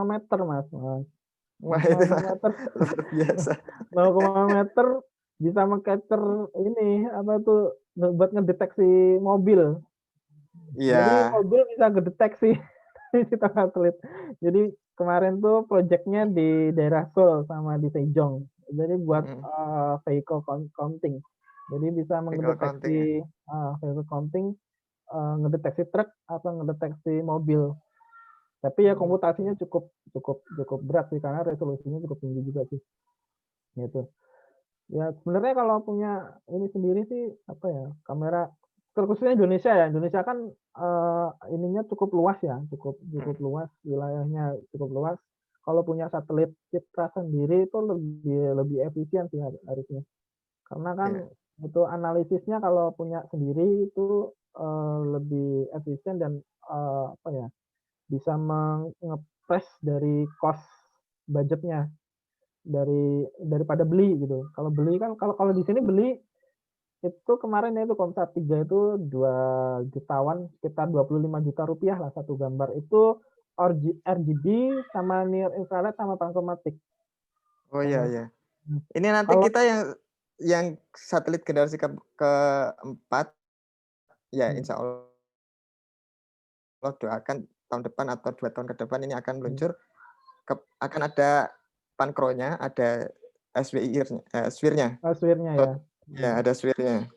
meter Mas. Wah, itu meter luar biasa. 0,5 meter bisa meng-capture ini apa tuh buat ngedeteksi mobil. Iya. Jadi mobil bisa ngedeteksi di satelit. Jadi kemarin tuh proyeknya di daerah Seoul sama di Sejong. Jadi buat vehicle counting. Jadi bisa mendeteksi vehicle counting, ngedeteksi truk atau ngedeteksi mobil. Tapi ya komputasinya cukup berat sih karena resolusinya cukup tinggi juga sih. Gitu. Ya sebenarnya kalau punya ini sendiri sih apa ya, kamera khususnya Indonesia ya. Indonesia kan ininya cukup luas ya, cukup luas, wilayahnya cukup luas. Kalau punya satelit citra sendiri itu lebih efisien sih harusnya. Karena kan Itu analisisnya kalau punya sendiri itu lebih efisien dan apa ya, bisa mengepres dari cost budgetnya daripada beli gitu. Kalau beli kan kalau di sini beli itu kemarin ya itu Komsat 3 itu 2 jutawan, sekitar 25 juta rupiah lah satu gambar. Itu RGB sama near infrared sama panchromatic. Oh iya iya. Ini nanti Kalau kita yang satelit generasi keempat ya insya Allah doakan tahun depan atau 2 tahun ke depan ini akan meluncur, akan ada pankronya, ada SWIR-nya. swirnya ya. Ya, ada SWIR-nya.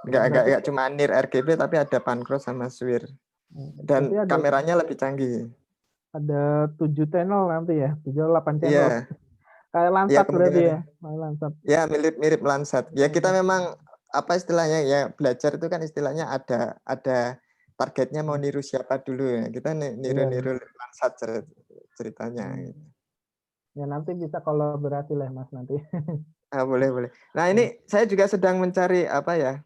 Enggak cuma near RGB tapi ada pankro sama SWIR. Dan Berarti ada kameranya lebih canggih. ada 7 channel nanti ya, 7 8 channel. Iya. Kayak Iya Landsat berarti ya. kemungkinan. Kayak Landsat. Ya mirip Landsat. Ya kita memang apa istilahnya ya belajar itu kan istilahnya ada targetnya mau niru siapa dulu ya. Kita niru Landsat ceritanya. Gitu. Ya nanti bisa kolaborasi lah Mas nanti. Boleh. Nah ini saya juga sedang mencari apa ya,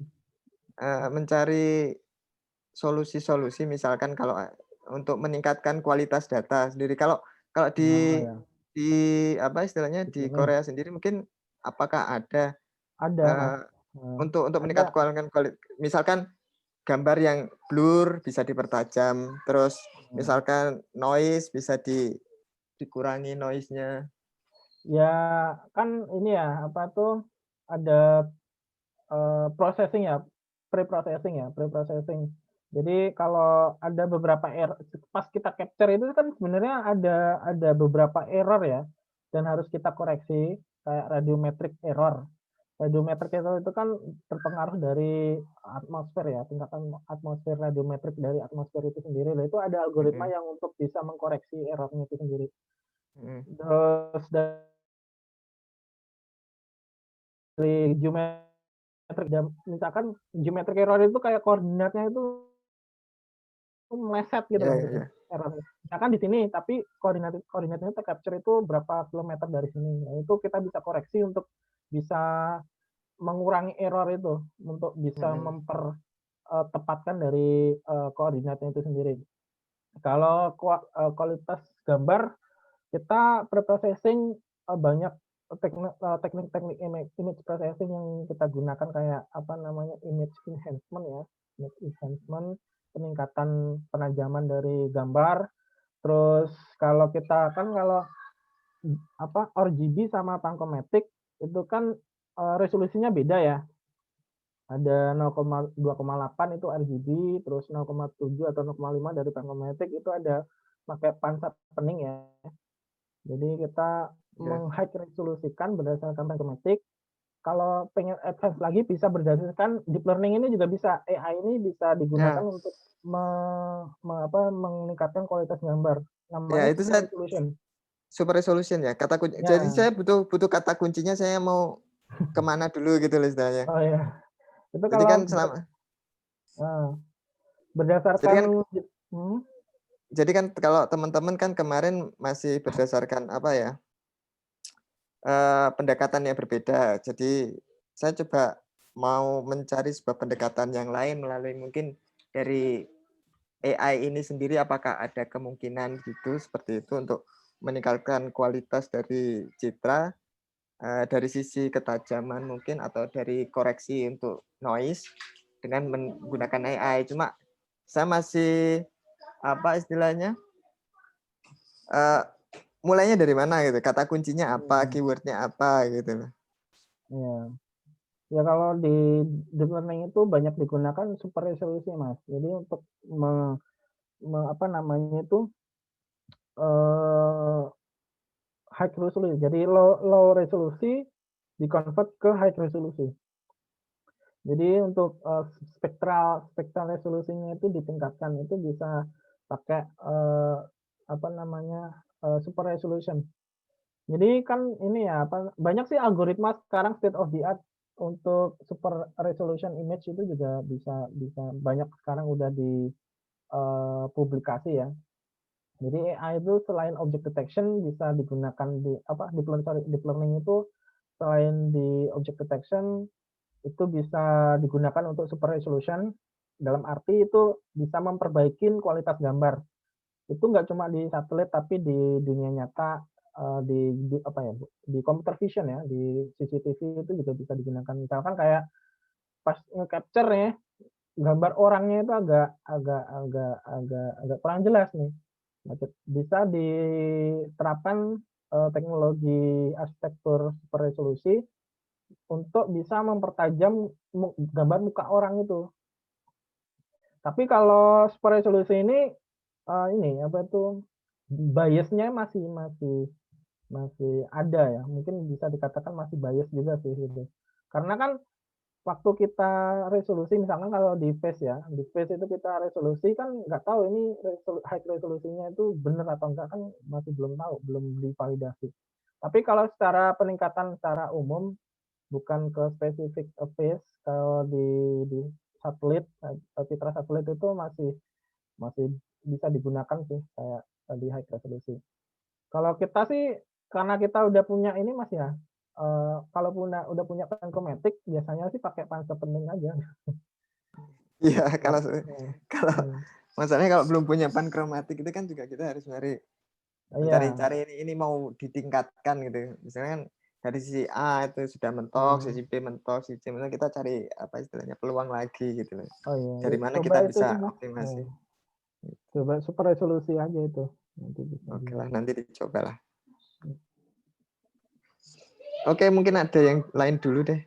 mencari solusi-solusi misalkan kalau untuk meningkatkan kualitas data sendiri. Kalau di apa istilahnya di Korea sendiri mungkin apakah ada Mas. untuk meningkatkan kualitas, misalkan gambar yang blur bisa dipertajam, terus misalkan noise bisa dikurangi noise-nya. Ya kan ini ya apa tuh ada processing ya, pre-processing. Jadi kalau ada beberapa error pas kita capture itu kan sebenarnya ada beberapa error ya dan harus kita koreksi kayak radiometric error. Radiometric error itu kan terpengaruh dari atmosfer ya, tingkatan atmosfer radiometrik dari atmosfer itu sendiri. Nah, itu ada algoritma yang untuk bisa mengkoreksi errornya itu sendiri. Terus dari geometrik, misalkan geometric error itu kayak koordinatnya itu meleset gitu loh. Error. Misalkan di sini, tapi koordinatnya tercapture itu berapa kilometer dari sini. Nah, itu kita bisa koreksi untuk bisa mengurangi error itu, untuk bisa mempertepatkan dari koordinatnya itu sendiri. Kalau kualitas gambar, kita pre-processing banyak teknik-teknik image processing yang kita gunakan kayak apa namanya image enhancement ya, image enhancement, peningkatan penajaman dari gambar. Terus kalau kita kan kalau apa RGB sama panchromatic itu kan resolusinya beda ya. Ada 0,2,8 itu RGB, terus 0,7 atau 0,5 dari panchromatic itu ada pakai panca pening ya. Jadi kita meng-high resolusikan berdasarkan panchromatic. Kalau pengen advance lagi bisa berdasarkan deep learning ini juga bisa. AI ini bisa digunakan untuk meningkatkan kualitas gambar. Namanya itu super resolution. Super resolution ya. Jadi saya butuh kata kuncinya, saya mau kemana dulu gitu loh istilahnya. Oh ya. Itu jadi kalau kan berdasarkan jadi kan kalau teman-teman kan kemarin masih berdasarkan apa ya, pendekatan yang berbeda. Jadi saya coba mau mencari sebuah pendekatan yang lain melalui mungkin dari AI ini sendiri, apakah ada kemungkinan gitu seperti itu untuk meningkatkan kualitas dari citra dari sisi ketajaman mungkin atau dari koreksi untuk noise dengan menggunakan AI. Cuma saya masih apa istilahnya mulainya dari mana gitu, kata kuncinya apa, keywordnya apa gitu. Ya kalau di deep learning itu banyak digunakan super resolusi Mas. Jadi untuk apa namanya itu high resolusi. Jadi low resolusi dikonvert ke high resolusi. Jadi untuk spektral resolusinya itu ditingkatkan, itu bisa pakai apa namanya super resolution. Jadi kan ini ya banyak sih algoritma sekarang state of the art untuk super resolution image itu juga bisa banyak sekarang udah di publikasi ya. Jadi AI itu selain object detection bisa digunakan di deep learning itu selain di object detection itu bisa digunakan untuk super resolution, dalam arti itu bisa memperbaiki kualitas gambar. Itu nggak cuma di satelit tapi di dunia nyata, di computer vision ya, di CCTV itu juga bisa digunakan. Misalkan kayak pas nge-capture ya, gambar orangnya itu agak kurang jelas nih. Bisa diterapkan teknologi arsitektur super resolusi untuk bisa mempertajam gambar muka orang itu. Tapi kalau super resolusi ini biasnya masih ada ya. Mungkin bisa dikatakan masih bias juga sih gitu. Karena kan waktu kita resolusi, misalkan kalau di face ya, di face itu kita resolusi kan nggak tahu ini high resolusinya itu benar atau enggak, kan masih belum tahu, belum divalidasi. Tapi kalau secara peningkatan secara umum, bukan ke spesifik face, kalau di satelit, citra satelit itu masih bisa digunakan sih kayak di high resolusi. Kalau kita sih karena kita udah punya ini Mas ya, kalau udah punya Panchromatic biasanya sih pakai Panchro penting aja. Iya, kalau masalahnya kalau belum punya Panchromatic itu kan juga kita harus mencari ini mau ditingkatkan gitu. Misalnya kan dari sisi A itu sudah mentok, sisi B mentok, sisi C mentok, kita cari apa istilahnya peluang lagi gitu loh. Oh iya. Dari mana Coba kita bisa optimasi. Coba super resolusi aja itu. Nanti bisa. Oke lah, nanti dicoba lah. Oke, mungkin ada yang lain dulu deh.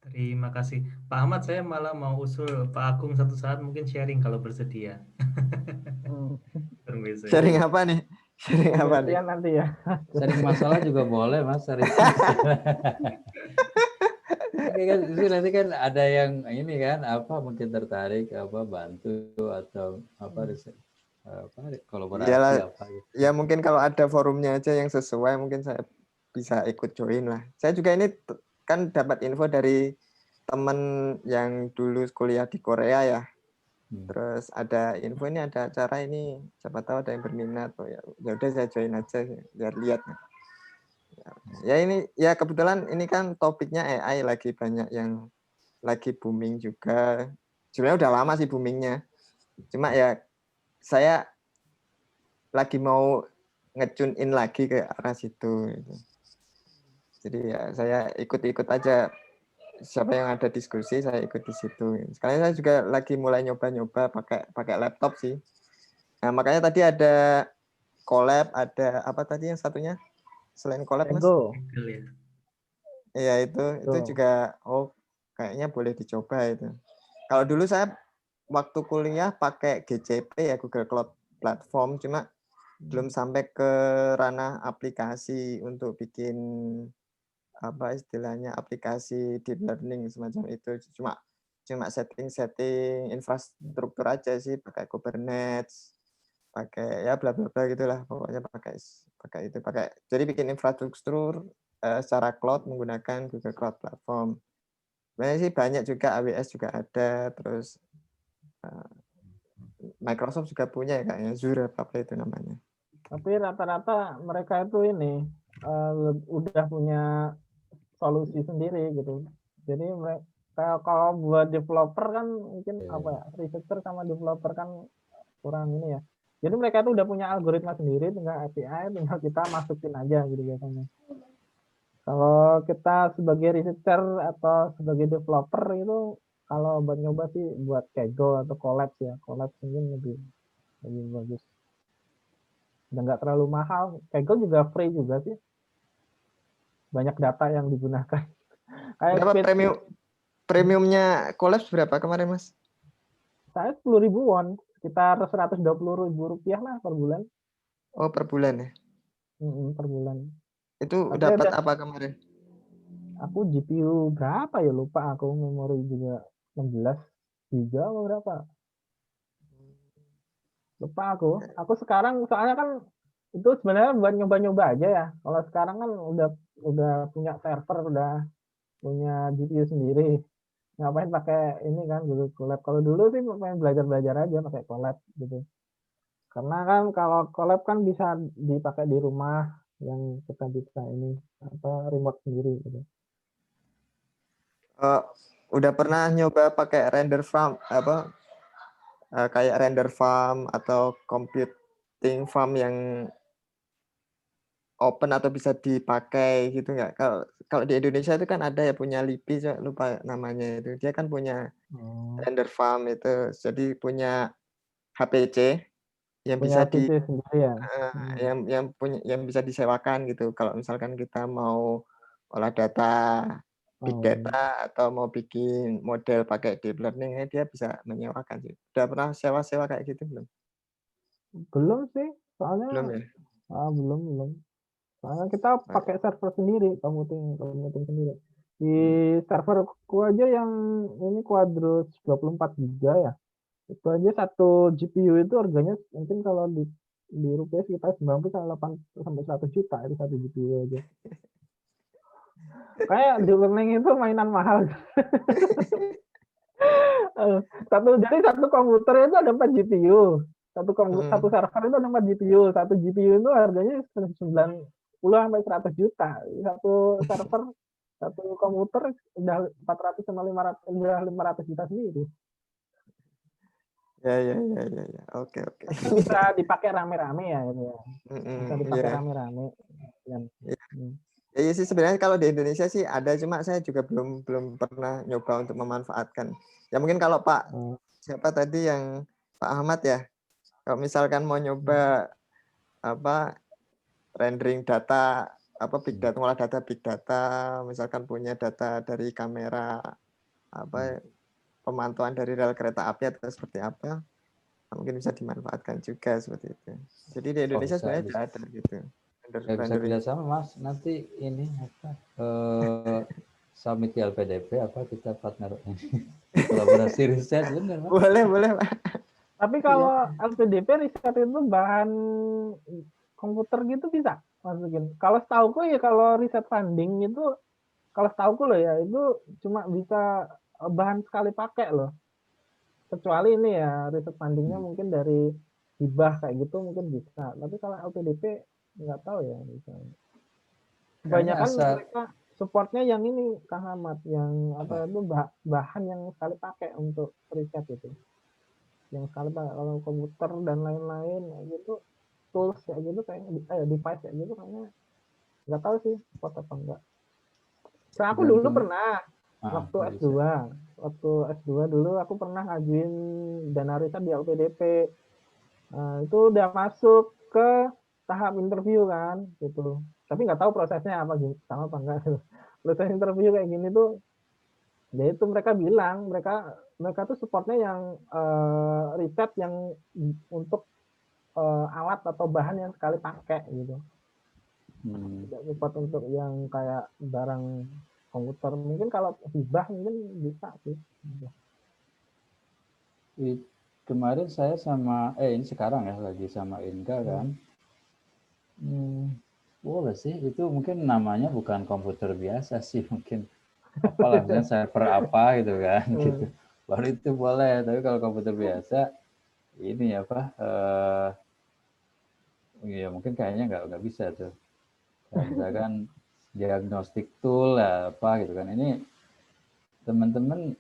Terima kasih. Pak Ahmad, saya malah mau usul Pak Agung satu saat mungkin sharing kalau bersedia. Sharing apa nih? Sharing apa nih? Nanti ya. Sharing masalah juga boleh, Mas. Nanti kan ada yang ini kan mungkin tertarik bantu atau kolaborasi Yalah, gitu. Ya mungkin kalau ada forumnya aja yang sesuai mungkin saya bisa ikut join lah. Saya juga ini kan dapat info dari teman yang dulu kuliah di Korea ya. Terus ada info ini ada acara ini, siapa tahu ada yang berminat. Oh ya udah saya join aja biar lihat. Ya ini ya kebetulan ini kan topiknya AI lagi banyak yang lagi booming juga. Sebenarnya udah lama sih boomingnya. Cuma ya saya lagi mau nge-tune in lagi ke arah situ. Jadi ya saya ikut-ikut aja, siapa yang ada diskusi saya ikut di situ. Sekarang saya juga lagi mulai nyoba-nyoba pakai laptop sih. Nah makanya tadi ada collab, ada apa tadi yang satunya selain collab Mas? Iya itu juga kayaknya boleh dicoba itu. Kalau dulu saya waktu kuliah pakai GCP ya, Google Cloud Platform, cuma belum sampai ke ranah aplikasi untuk bikin apa istilahnya aplikasi deep learning semacam itu. Cuma setting infrastruktur aja sih, pakai Kubernetes, pakai ya bla bla bla gitulah, pokoknya pakai itu jadi bikin infrastruktur secara cloud menggunakan Google Cloud Platform. Sebenarnya sih banyak juga, AWS juga ada, terus Microsoft juga punya ya kayaknya, Azure apa itu namanya. Tapi rata-rata mereka itu ini udah punya solusi sendiri gitu. Jadi kalau buat developer kan mungkin researcher sama developer kan kurang ini ya. Jadi mereka itu udah punya algoritma sendiri, tinggal API, tinggal kita masukin aja gitu biasanya. Kalau kita sebagai researcher atau sebagai developer itu kalau buat nyoba sih buat Kaggle atau Colabs ya. Colabs mungkin lebih bagus. Dan nggak terlalu mahal. Kaggle juga free juga sih. Banyak data yang digunakan. Berapa premiumnya Colabs berapa kemarin Mas? Saya 10.000 won, sekitar 120.000 rupiah lah per bulan. Oh per bulan ya? Per bulan. Itu dapat apa kemarin? Aku GPU berapa ya lupa aku, memori juga 16 giga atau berapa? Lupa aku. Aku sekarang soalnya kan itu sebenarnya buat nyoba-nyoba aja ya. Kalau sekarang kan udah punya server, udah punya GPU sendiri. Ngapain pakai ini kan Google Colab. Kalau dulu sih pengen belajar-belajar aja pakai Colab gitu. Karena kan kalau Colab kan bisa dipakai di rumah, yang kita bisa ini remote sendiri gitu. Udah pernah nyoba pakai render farm kayak render farm atau computing farm yang open atau bisa dipakai gitu nggak? Kalau di Indonesia itu kan ada ya punya LIPI, saya lupa namanya itu. Dia kan punya render farm itu, jadi punya HPC yang Punya bisa PC sendiri ya. yang bisa disewakan gitu. Kalau misalkan kita mau olah data big data atau mau bikin model pakai deep learning, dia bisa menyewakan sih. Udah pernah sewa-sewa kayak gitu belum? Belum sih, soalnya Belum ya? belum. Soalnya kita pakai server sendiri, computing sendiri. Di serverku aja yang ini Quadros 24 GB ya. Itu aja satu GPU itu harganya mungkin kalau di rupiah sekitar 90 sampai 100 juta itu satu GPU aja. Kayak deep learning itu mainan mahal. Jadi satu komputer itu ada 4 GPU. Satu server itu ada 4 GPU. Satu GPU itu harganya 90 sampai 100 juta. Satu server, satu komputer udah 400 sama 500, udah 500 juta sendiri. Ya. Oke. Bisa dipakai rame-rame ya itu ya. Bisa dipakai rame-rame. Ya sih sebenarnya kalau di Indonesia sih ada, cuma saya juga belum pernah nyoba untuk memanfaatkan. Ya mungkin kalau Pak siapa tadi yang Pak Ahmad ya, kalau misalkan mau nyoba rendering data big data, ngolah data big data, misalkan punya data dari kamera pemantauan dari rel kereta api atau seperti apa, mungkin bisa dimanfaatkan juga seperti itu. Jadi di Indonesia sebenarnya sudah ada gitu. Bisa kerjasama Mas, nanti ini summit LPDP kita partner ini kolaborasi riset benar Mas? Boleh Pak. Tapi kalau LPDP riset itu bahan komputer gitu bisa masukin. Kalau setauku ya kalau riset funding itu, kalau setauku loh ya itu cuma bisa bahan sekali pakai loh. Kecuali ini ya riset fundingnya mungkin dari hibah kayak gitu mungkin bisa. Tapi kalau LPDP nggak tahu ya misalnya. Kebanyakan mereka supportnya yang ini Kang Ahmad, yang itu bahan yang sekali pakai untuk riset itu. Yang sekali pakai kalau komputer dan lain-lain gitu, tools kayak gitu kayak device kayak gitu kayaknya nggak tahu sih support apa enggak. Nah, aku dulu pernah waktu S2 dulu aku pernah ngajuin dana riset di LPDP. Itu udah masuk ke tahap interview kan gitu. Tapi nggak tahu prosesnya apa sama apa enggak. Proses interview kayak gini tuh, ya itu mereka bilang mereka tuh supportnya yang riset yang untuk alat atau bahan yang sekali pakai gitu. Tidak support untuk yang kayak barang komputer. Mungkin kalau hibah mungkin bisa sih. Kemarin saya sama ini sekarang ya lagi sama Inga kan. Boleh sih, itu mungkin namanya bukan komputer biasa sih, mungkin apalah misalnya server apa gitu kan gitu. Baru itu boleh, tapi kalau komputer biasa ini ya mungkin kayaknya nggak bisa tuh. Kayak misalkan diagnostik tool lah apa gitu kan. Ini teman-teman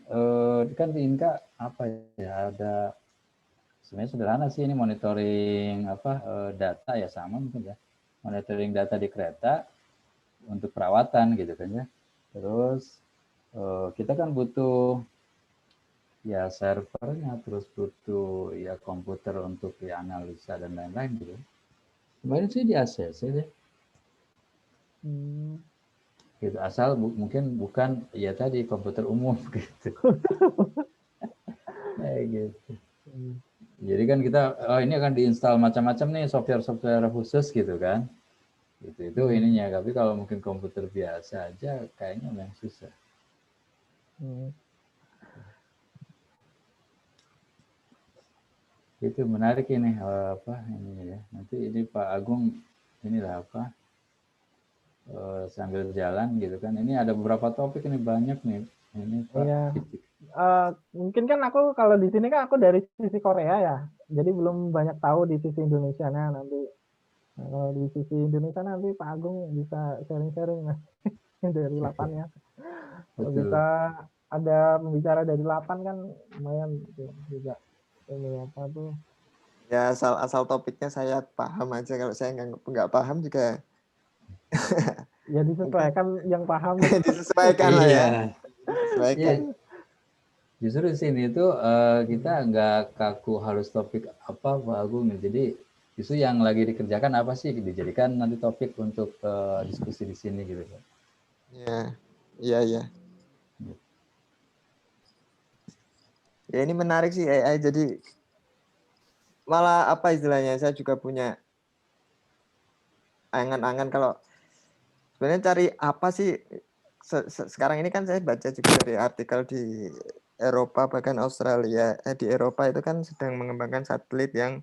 kan di Inka apa ya, ada sebenarnya sederhana sih, ini monitoring data ya sama mungkin ya. Monitoring data di kereta untuk perawatan gitu kan ya. Terus kita kan butuh ya servernya, terus butuh ya komputer untuk ya analisa dan lain-lain gitu. Kemarin sih di ACC deh. Gitu, asal mungkin bukan ya tadi komputer umum gitu. Kayak gitu. Jadi kan kita ini akan diinstal macam-macam nih software khusus gitu kan. Itu ininya, tapi kalau mungkin komputer biasa aja kayaknya memang susah. Itu menarik ini ini ya. Nanti ini Pak Agung inilah sambil jalan gitu kan. Ini ada beberapa topik ini banyak nih. Ini Pak. Iya. Mungkin kan aku kalau di sini kan aku dari sisi Korea ya. Jadi belum banyak tahu di sisi Indonesia. Nah, nanti Nah, kalau di sisi Indonesia nanti Pak Agung bisa sharing-sharing Mas dari lapannya. Kalau Betul. bisa ada pembicara dari lapan kan lumayan gitu juga. Ini apa tuh? Ya asal topiknya saya paham aja. Kalau saya nggak paham juga Ya disesuaikan yang paham. disesuaikan lah ya. Iya. Disesuaikan. Iya. Justru di sini tuh kita nggak kaku harus topik apa Pak Agung. Jadi justru yang lagi dikerjakan apa sih dijadikan nanti topik untuk diskusi di sini gitu. Ya, iya. Ya ini menarik sih AI. Jadi malah apa istilahnya? Saya juga punya angan-angan kalau sebenarnya cari apa sih sekarang ini kan saya baca juga dari artikel di Eropa bahkan Australia. Di Eropa itu kan sedang mengembangkan satelit yang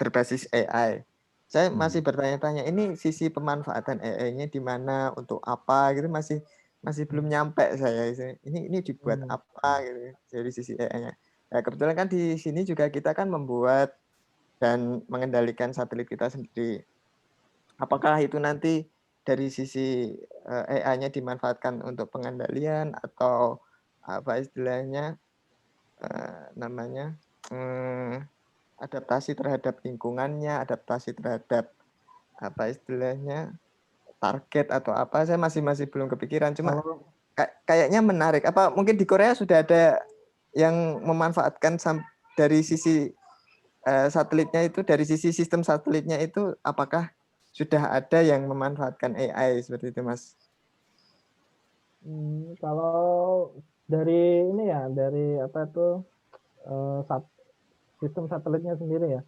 berbasis AI. Saya masih bertanya-tanya ini sisi pemanfaatan AI-nya di mana untuk apa gitu masih belum nyampe saya. Ini dibuat apa gitu dari sisi AI-nya. Nah, kebetulan kan di sini juga kita kan membuat dan mengendalikan satelit kita sendiri. Apakah itu nanti dari sisi AI-nya dimanfaatkan untuk pengendalian atau apa istilahnya namanya adaptasi terhadap lingkungannya, adaptasi terhadap apa istilahnya target atau apa, saya masih belum kepikiran. Cuma kayaknya menarik. Apa mungkin di Korea sudah ada yang memanfaatkan dari sisi satelitnya itu, dari sisi sistem satelitnya itu, apakah sudah ada yang memanfaatkan AI seperti itu, Mas? Kalau dari ini ya, dari apa itu sistem satelitnya sendiri ya.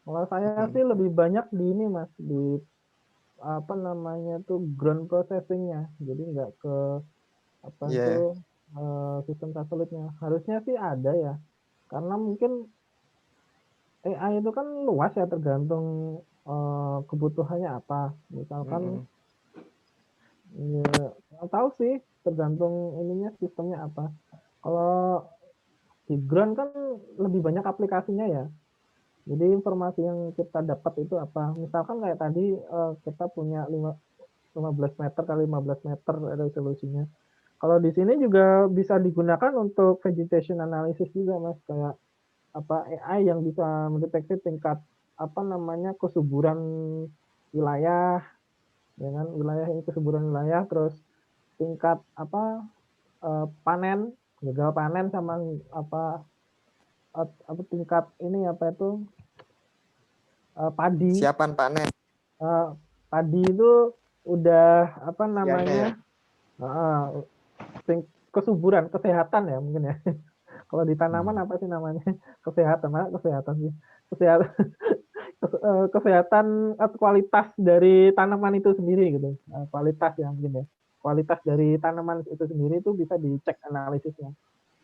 Kalau saya sih lebih banyak di ini Mas, di apa namanya tuh ground processingnya. Jadi nggak ke apa itu sistem satelitnya. Harusnya sih ada ya. Karena mungkin AI itu kan luas ya, tergantung kebutuhannya apa. Misalkan ya nggak tahu sih, tergantung ininya sistemnya apa. Kalau di ground kan lebih banyak aplikasinya ya. Jadi informasi yang kita dapat itu apa? Misalkan kayak tadi kita punya 15 meter kali 15 meter resolusinya. Kalau di sini juga bisa digunakan untuk vegetation analysis juga Mas, kayak apa AI yang bisa mendeteksi tingkat apa namanya kesuburan wilayah, ya kan? Wilayah ini kesuburan wilayah, terus tingkat apa panen, gagal panen sama apa tingkat ini apa itu padi. Siapan panen. Padi itu udah apa namanya kesuburan, kesehatan ya mungkin ya. Kalau di tanaman apa sih namanya? Kesehatan, kesehatan sih. Kesehatan, kesehatan kualitas dari tanaman itu sendiri gitu. Kualitas ya mungkin ya. Kualitas dari tanaman itu sendiri itu bisa dicek analisisnya.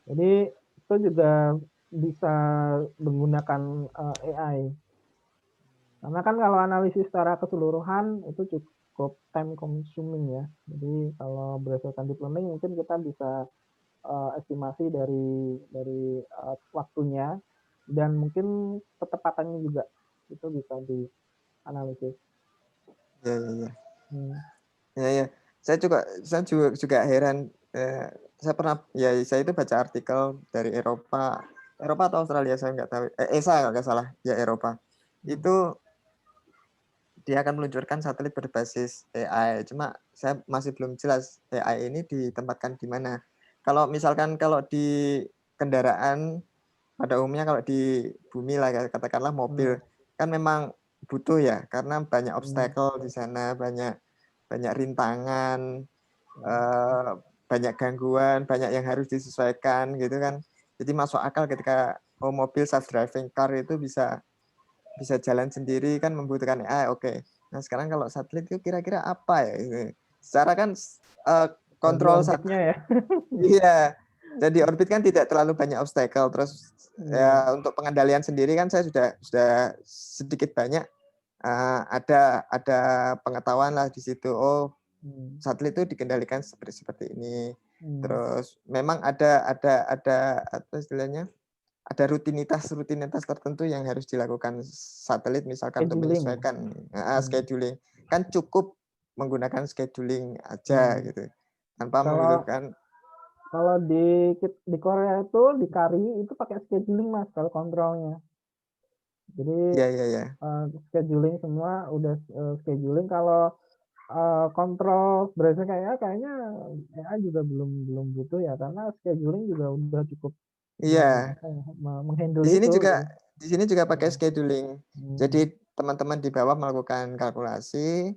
Jadi itu juga bisa menggunakan AI. Karena kan kalau analisis secara keseluruhan itu cukup time consuming ya. Jadi kalau berdasarkan deep learning mungkin kita bisa estimasi dari waktunya dan mungkin ketepatannya juga itu bisa dianalisis. Ya. Saya juga heran. Saya pernah saya itu baca artikel dari Eropa atau Australia, saya nggak tahu. ESA nggak salah, ya Eropa. Itu dia akan meluncurkan satelit berbasis AI. Cuma saya masih belum jelas AI ini ditempatkan di mana. Kalau misalkan kalau di kendaraan pada umumnya, kalau di bumi lah katakanlah mobil, kan memang butuh ya, karena banyak obstacle di sana, banyak rintangan, banyak gangguan, banyak yang harus disesuaikan gitu kan. Jadi masuk akal ketika mobil self driving car itu bisa jalan sendiri kan, membutuhkan AI. Oke. Nah sekarang kalau satelit itu kira-kira apa ya? Secara kan kontrol orbitnya ya. Iya. Jadi orbit kan tidak terlalu banyak obstacle. Terus ya untuk pengendalian sendiri kan saya sudah sedikit banyak ada pengetahuan lah di situ. Oh, satelit itu dikendalikan seperti ini. Terus memang ada apa istilahnya? ada rutinitas tertentu yang harus dilakukan satelit, misalkan untuk menyesuaikan scheduling. Kan cukup menggunakan scheduling aja gitu, tanpa membutuhkan. Kalau di Korea itu di KARI itu pakai scheduling Mas kalau kontrolnya. Jadi scheduling semua udah scheduling. Kalau kontrol berdasarkan kayaknya AI juga belum butuh ya, karena scheduling juga udah cukup menghandle di sini itu. Di sini juga pakai scheduling. Jadi teman-teman di bawah melakukan kalkulasi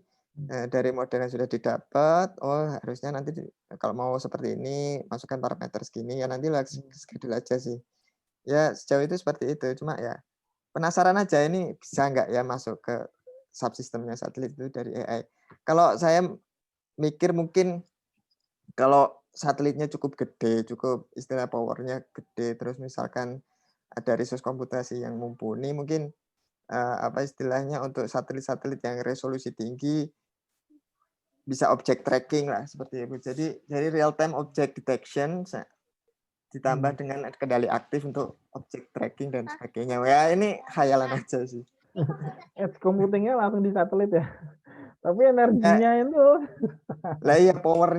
dari model yang sudah didapat. Oh, harusnya nanti kalau mau seperti ini masukkan parameter segini ya, nanti schedule aja sih. Ya sejauh itu seperti itu. Cuma ya penasaran aja ini bisa nggak ya masuk ke subsistemnya satelit itu dari AI. Kalau saya mikir mungkin kalau satelitnya cukup gede, cukup istilah powernya gede, terus misalkan ada resource komputasi yang mumpuni, mungkin apa istilahnya untuk satelit-satelit yang resolusi tinggi bisa object tracking lah seperti itu. Jadi real time object detection ditambah dengan kendali aktif untuk object tracking dan sebagainya. Ya ini khayalan aja sih. Edge computingnya langsung di satelit ya. Tapi energinya itu. Lah iya power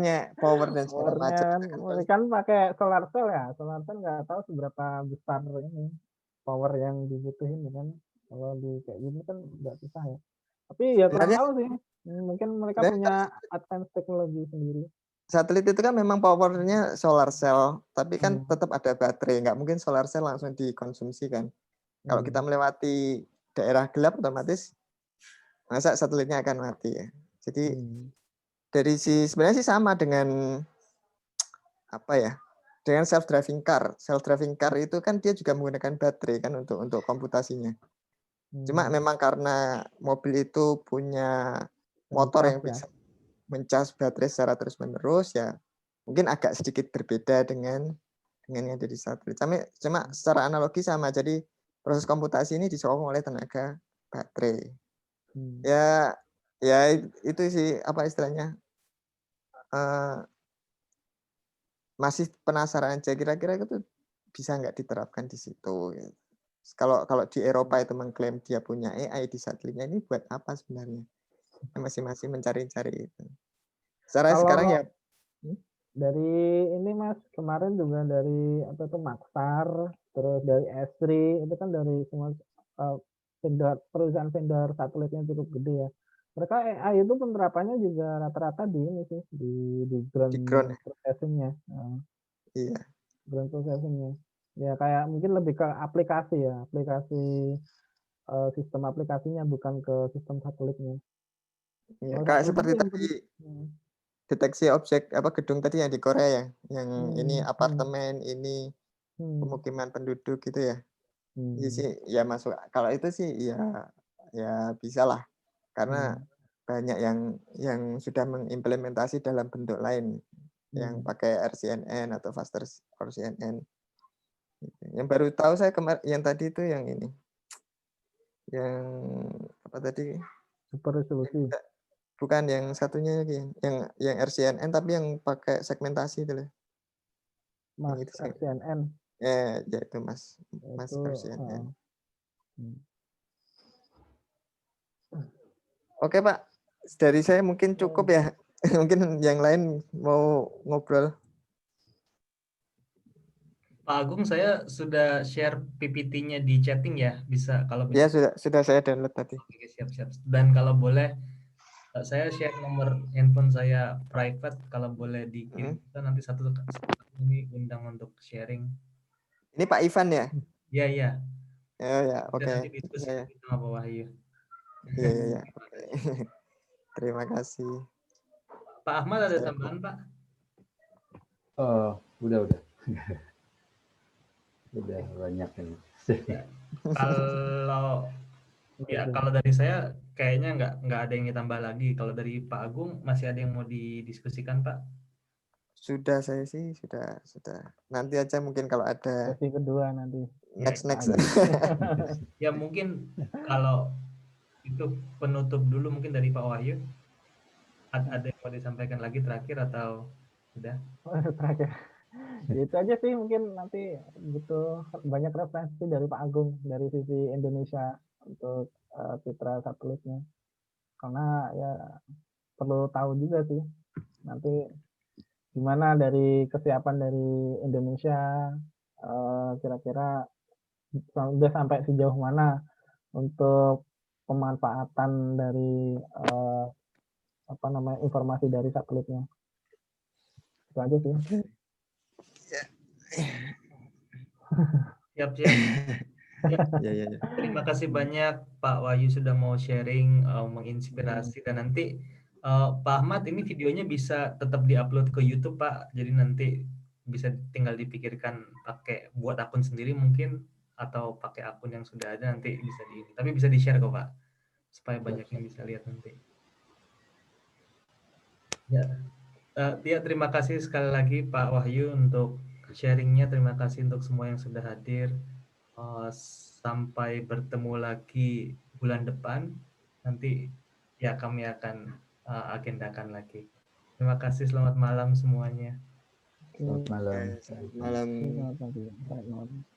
dan segala macam. Kan pakai solar cell ya. Solar cell nggak tahu seberapa besar ini power yang dibutuhin kan. Kalau di kayak gini kan nggak susah ya. Tapi ya kurang tahu sih. Mungkin mereka punya advance teknologi sendiri. Satelit itu kan memang powernya solar cell, tapi kan tetap ada baterai. Nggak mungkin solar cell langsung dikonsumsi kan. Kalau kita melewati daerah gelap otomatis masa satelitnya akan mati ya. Jadi dari sebenarnya sih sama dengan apa ya? Dengan self driving car. Self driving car itu kan dia juga menggunakan baterai kan untuk komputasinya. Cuma memang karena mobil itu punya motor yang bisa mencas baterai secara terus-menerus ya, mungkin agak sedikit berbeda dengan yang ada di satelit. Cuma secara analogi sama. Jadi proses komputasi ini disokong oleh tenaga baterai. Ya itu sih apa istilahnya. Masih penasaran aja kira-kira itu bisa nggak diterapkan di situ. Kalau di Eropa itu mengklaim dia punya AI di satelitnya, ini buat apa sebenarnya? Masing-masing mencari-cari itu. Sekarang ya dari ini Mas, kemarin juga dari apa tuh Maxar, terus dari Esri, itu kan dari semua perusahaan vendor satelitnya cukup gede ya. Mereka AI itu penerapannya juga rata-rata di ini sih, di ground processing-nya. Iya. Ground processing-nya. Ya kayak mungkin lebih ke aplikasi ya, sistem aplikasinya bukan ke sistem satelitnya. Ya, kayak seperti tadi deteksi objek gedung tadi yang di Korea ya, yang ini apartemen, ini pemukiman penduduk gitu ya. Iya sih, ya masuk. Kalau itu sih ya bisa lah, karena banyak yang sudah mengimplementasi dalam bentuk lain, yang pakai RCNN atau faster RCNN. Yang baru tahu saya yang tadi itu yang ini, yang apa tadi? Super resolusi. Bukan yang satunya lagi, yang RCNN tapi yang pakai segmentasi itu loh. Mas RCNN. Ya itu Mas RCNN. Oke Pak, dari saya mungkin cukup ya. Mungkin yang lain mau ngobrol. Pak Agung, saya sudah share PPT-nya di chatting ya, bisa kalau bisa. Ya sudah saya download tadi. Oke, siap. Dan kalau boleh saya share nomor handphone saya private, kalau boleh dikirim kita nanti satu ini undang untuk sharing. Ini Pak Ivan ya? Iya. Ya, oke. Nanti diskusi sama Pak Wahyu. Iya. Oke. Terima kasih. Pak Ahmad ada tambahan Pak? Udah. Udah banyak ini. Kalau dari saya kayaknya nggak ada yang ditambah lagi. Kalau dari Pak Agung masih ada yang mau didiskusikan Pak? Sudah saya sih sudah. Nanti aja mungkin kalau ada sesi kedua nanti. Next. Ya mungkin kalau itu penutup dulu mungkin dari Pak Wahyu. Ada yang mau disampaikan lagi terakhir atau sudah? Terakhir. Itu aja sih, mungkin nanti butuh banyak referensi dari Pak Agung dari sisi Indonesia untuk citra satelitnya. Karena ya perlu tahu juga sih nanti gimana dari kesiapan dari Indonesia, kira-kira udah sampai sejauh mana untuk pemanfaatan dari informasi dari satelitnya. Itu aja sih. Siap. Ya. Terima kasih banyak Pak Wahyu sudah mau sharing, menginspirasi, dan nanti Pak Ahmad ini videonya bisa tetap diupload ke YouTube Pak. Jadi nanti bisa tinggal dipikirkan pakai buat akun sendiri mungkin, atau pakai akun yang sudah ada nanti bisa tapi bisa di-share kok Pak, supaya banyak yang bisa lihat nanti. Ya, terima kasih sekali lagi Pak Wahyu untuk sharingnya. Terima kasih untuk semua yang sudah hadir. Sampai bertemu lagi bulan depan. Nanti ya kami akan agendakan lagi. Terima kasih. Selamat malam semuanya. Selamat malam. Selamat malam. Selamat pagi.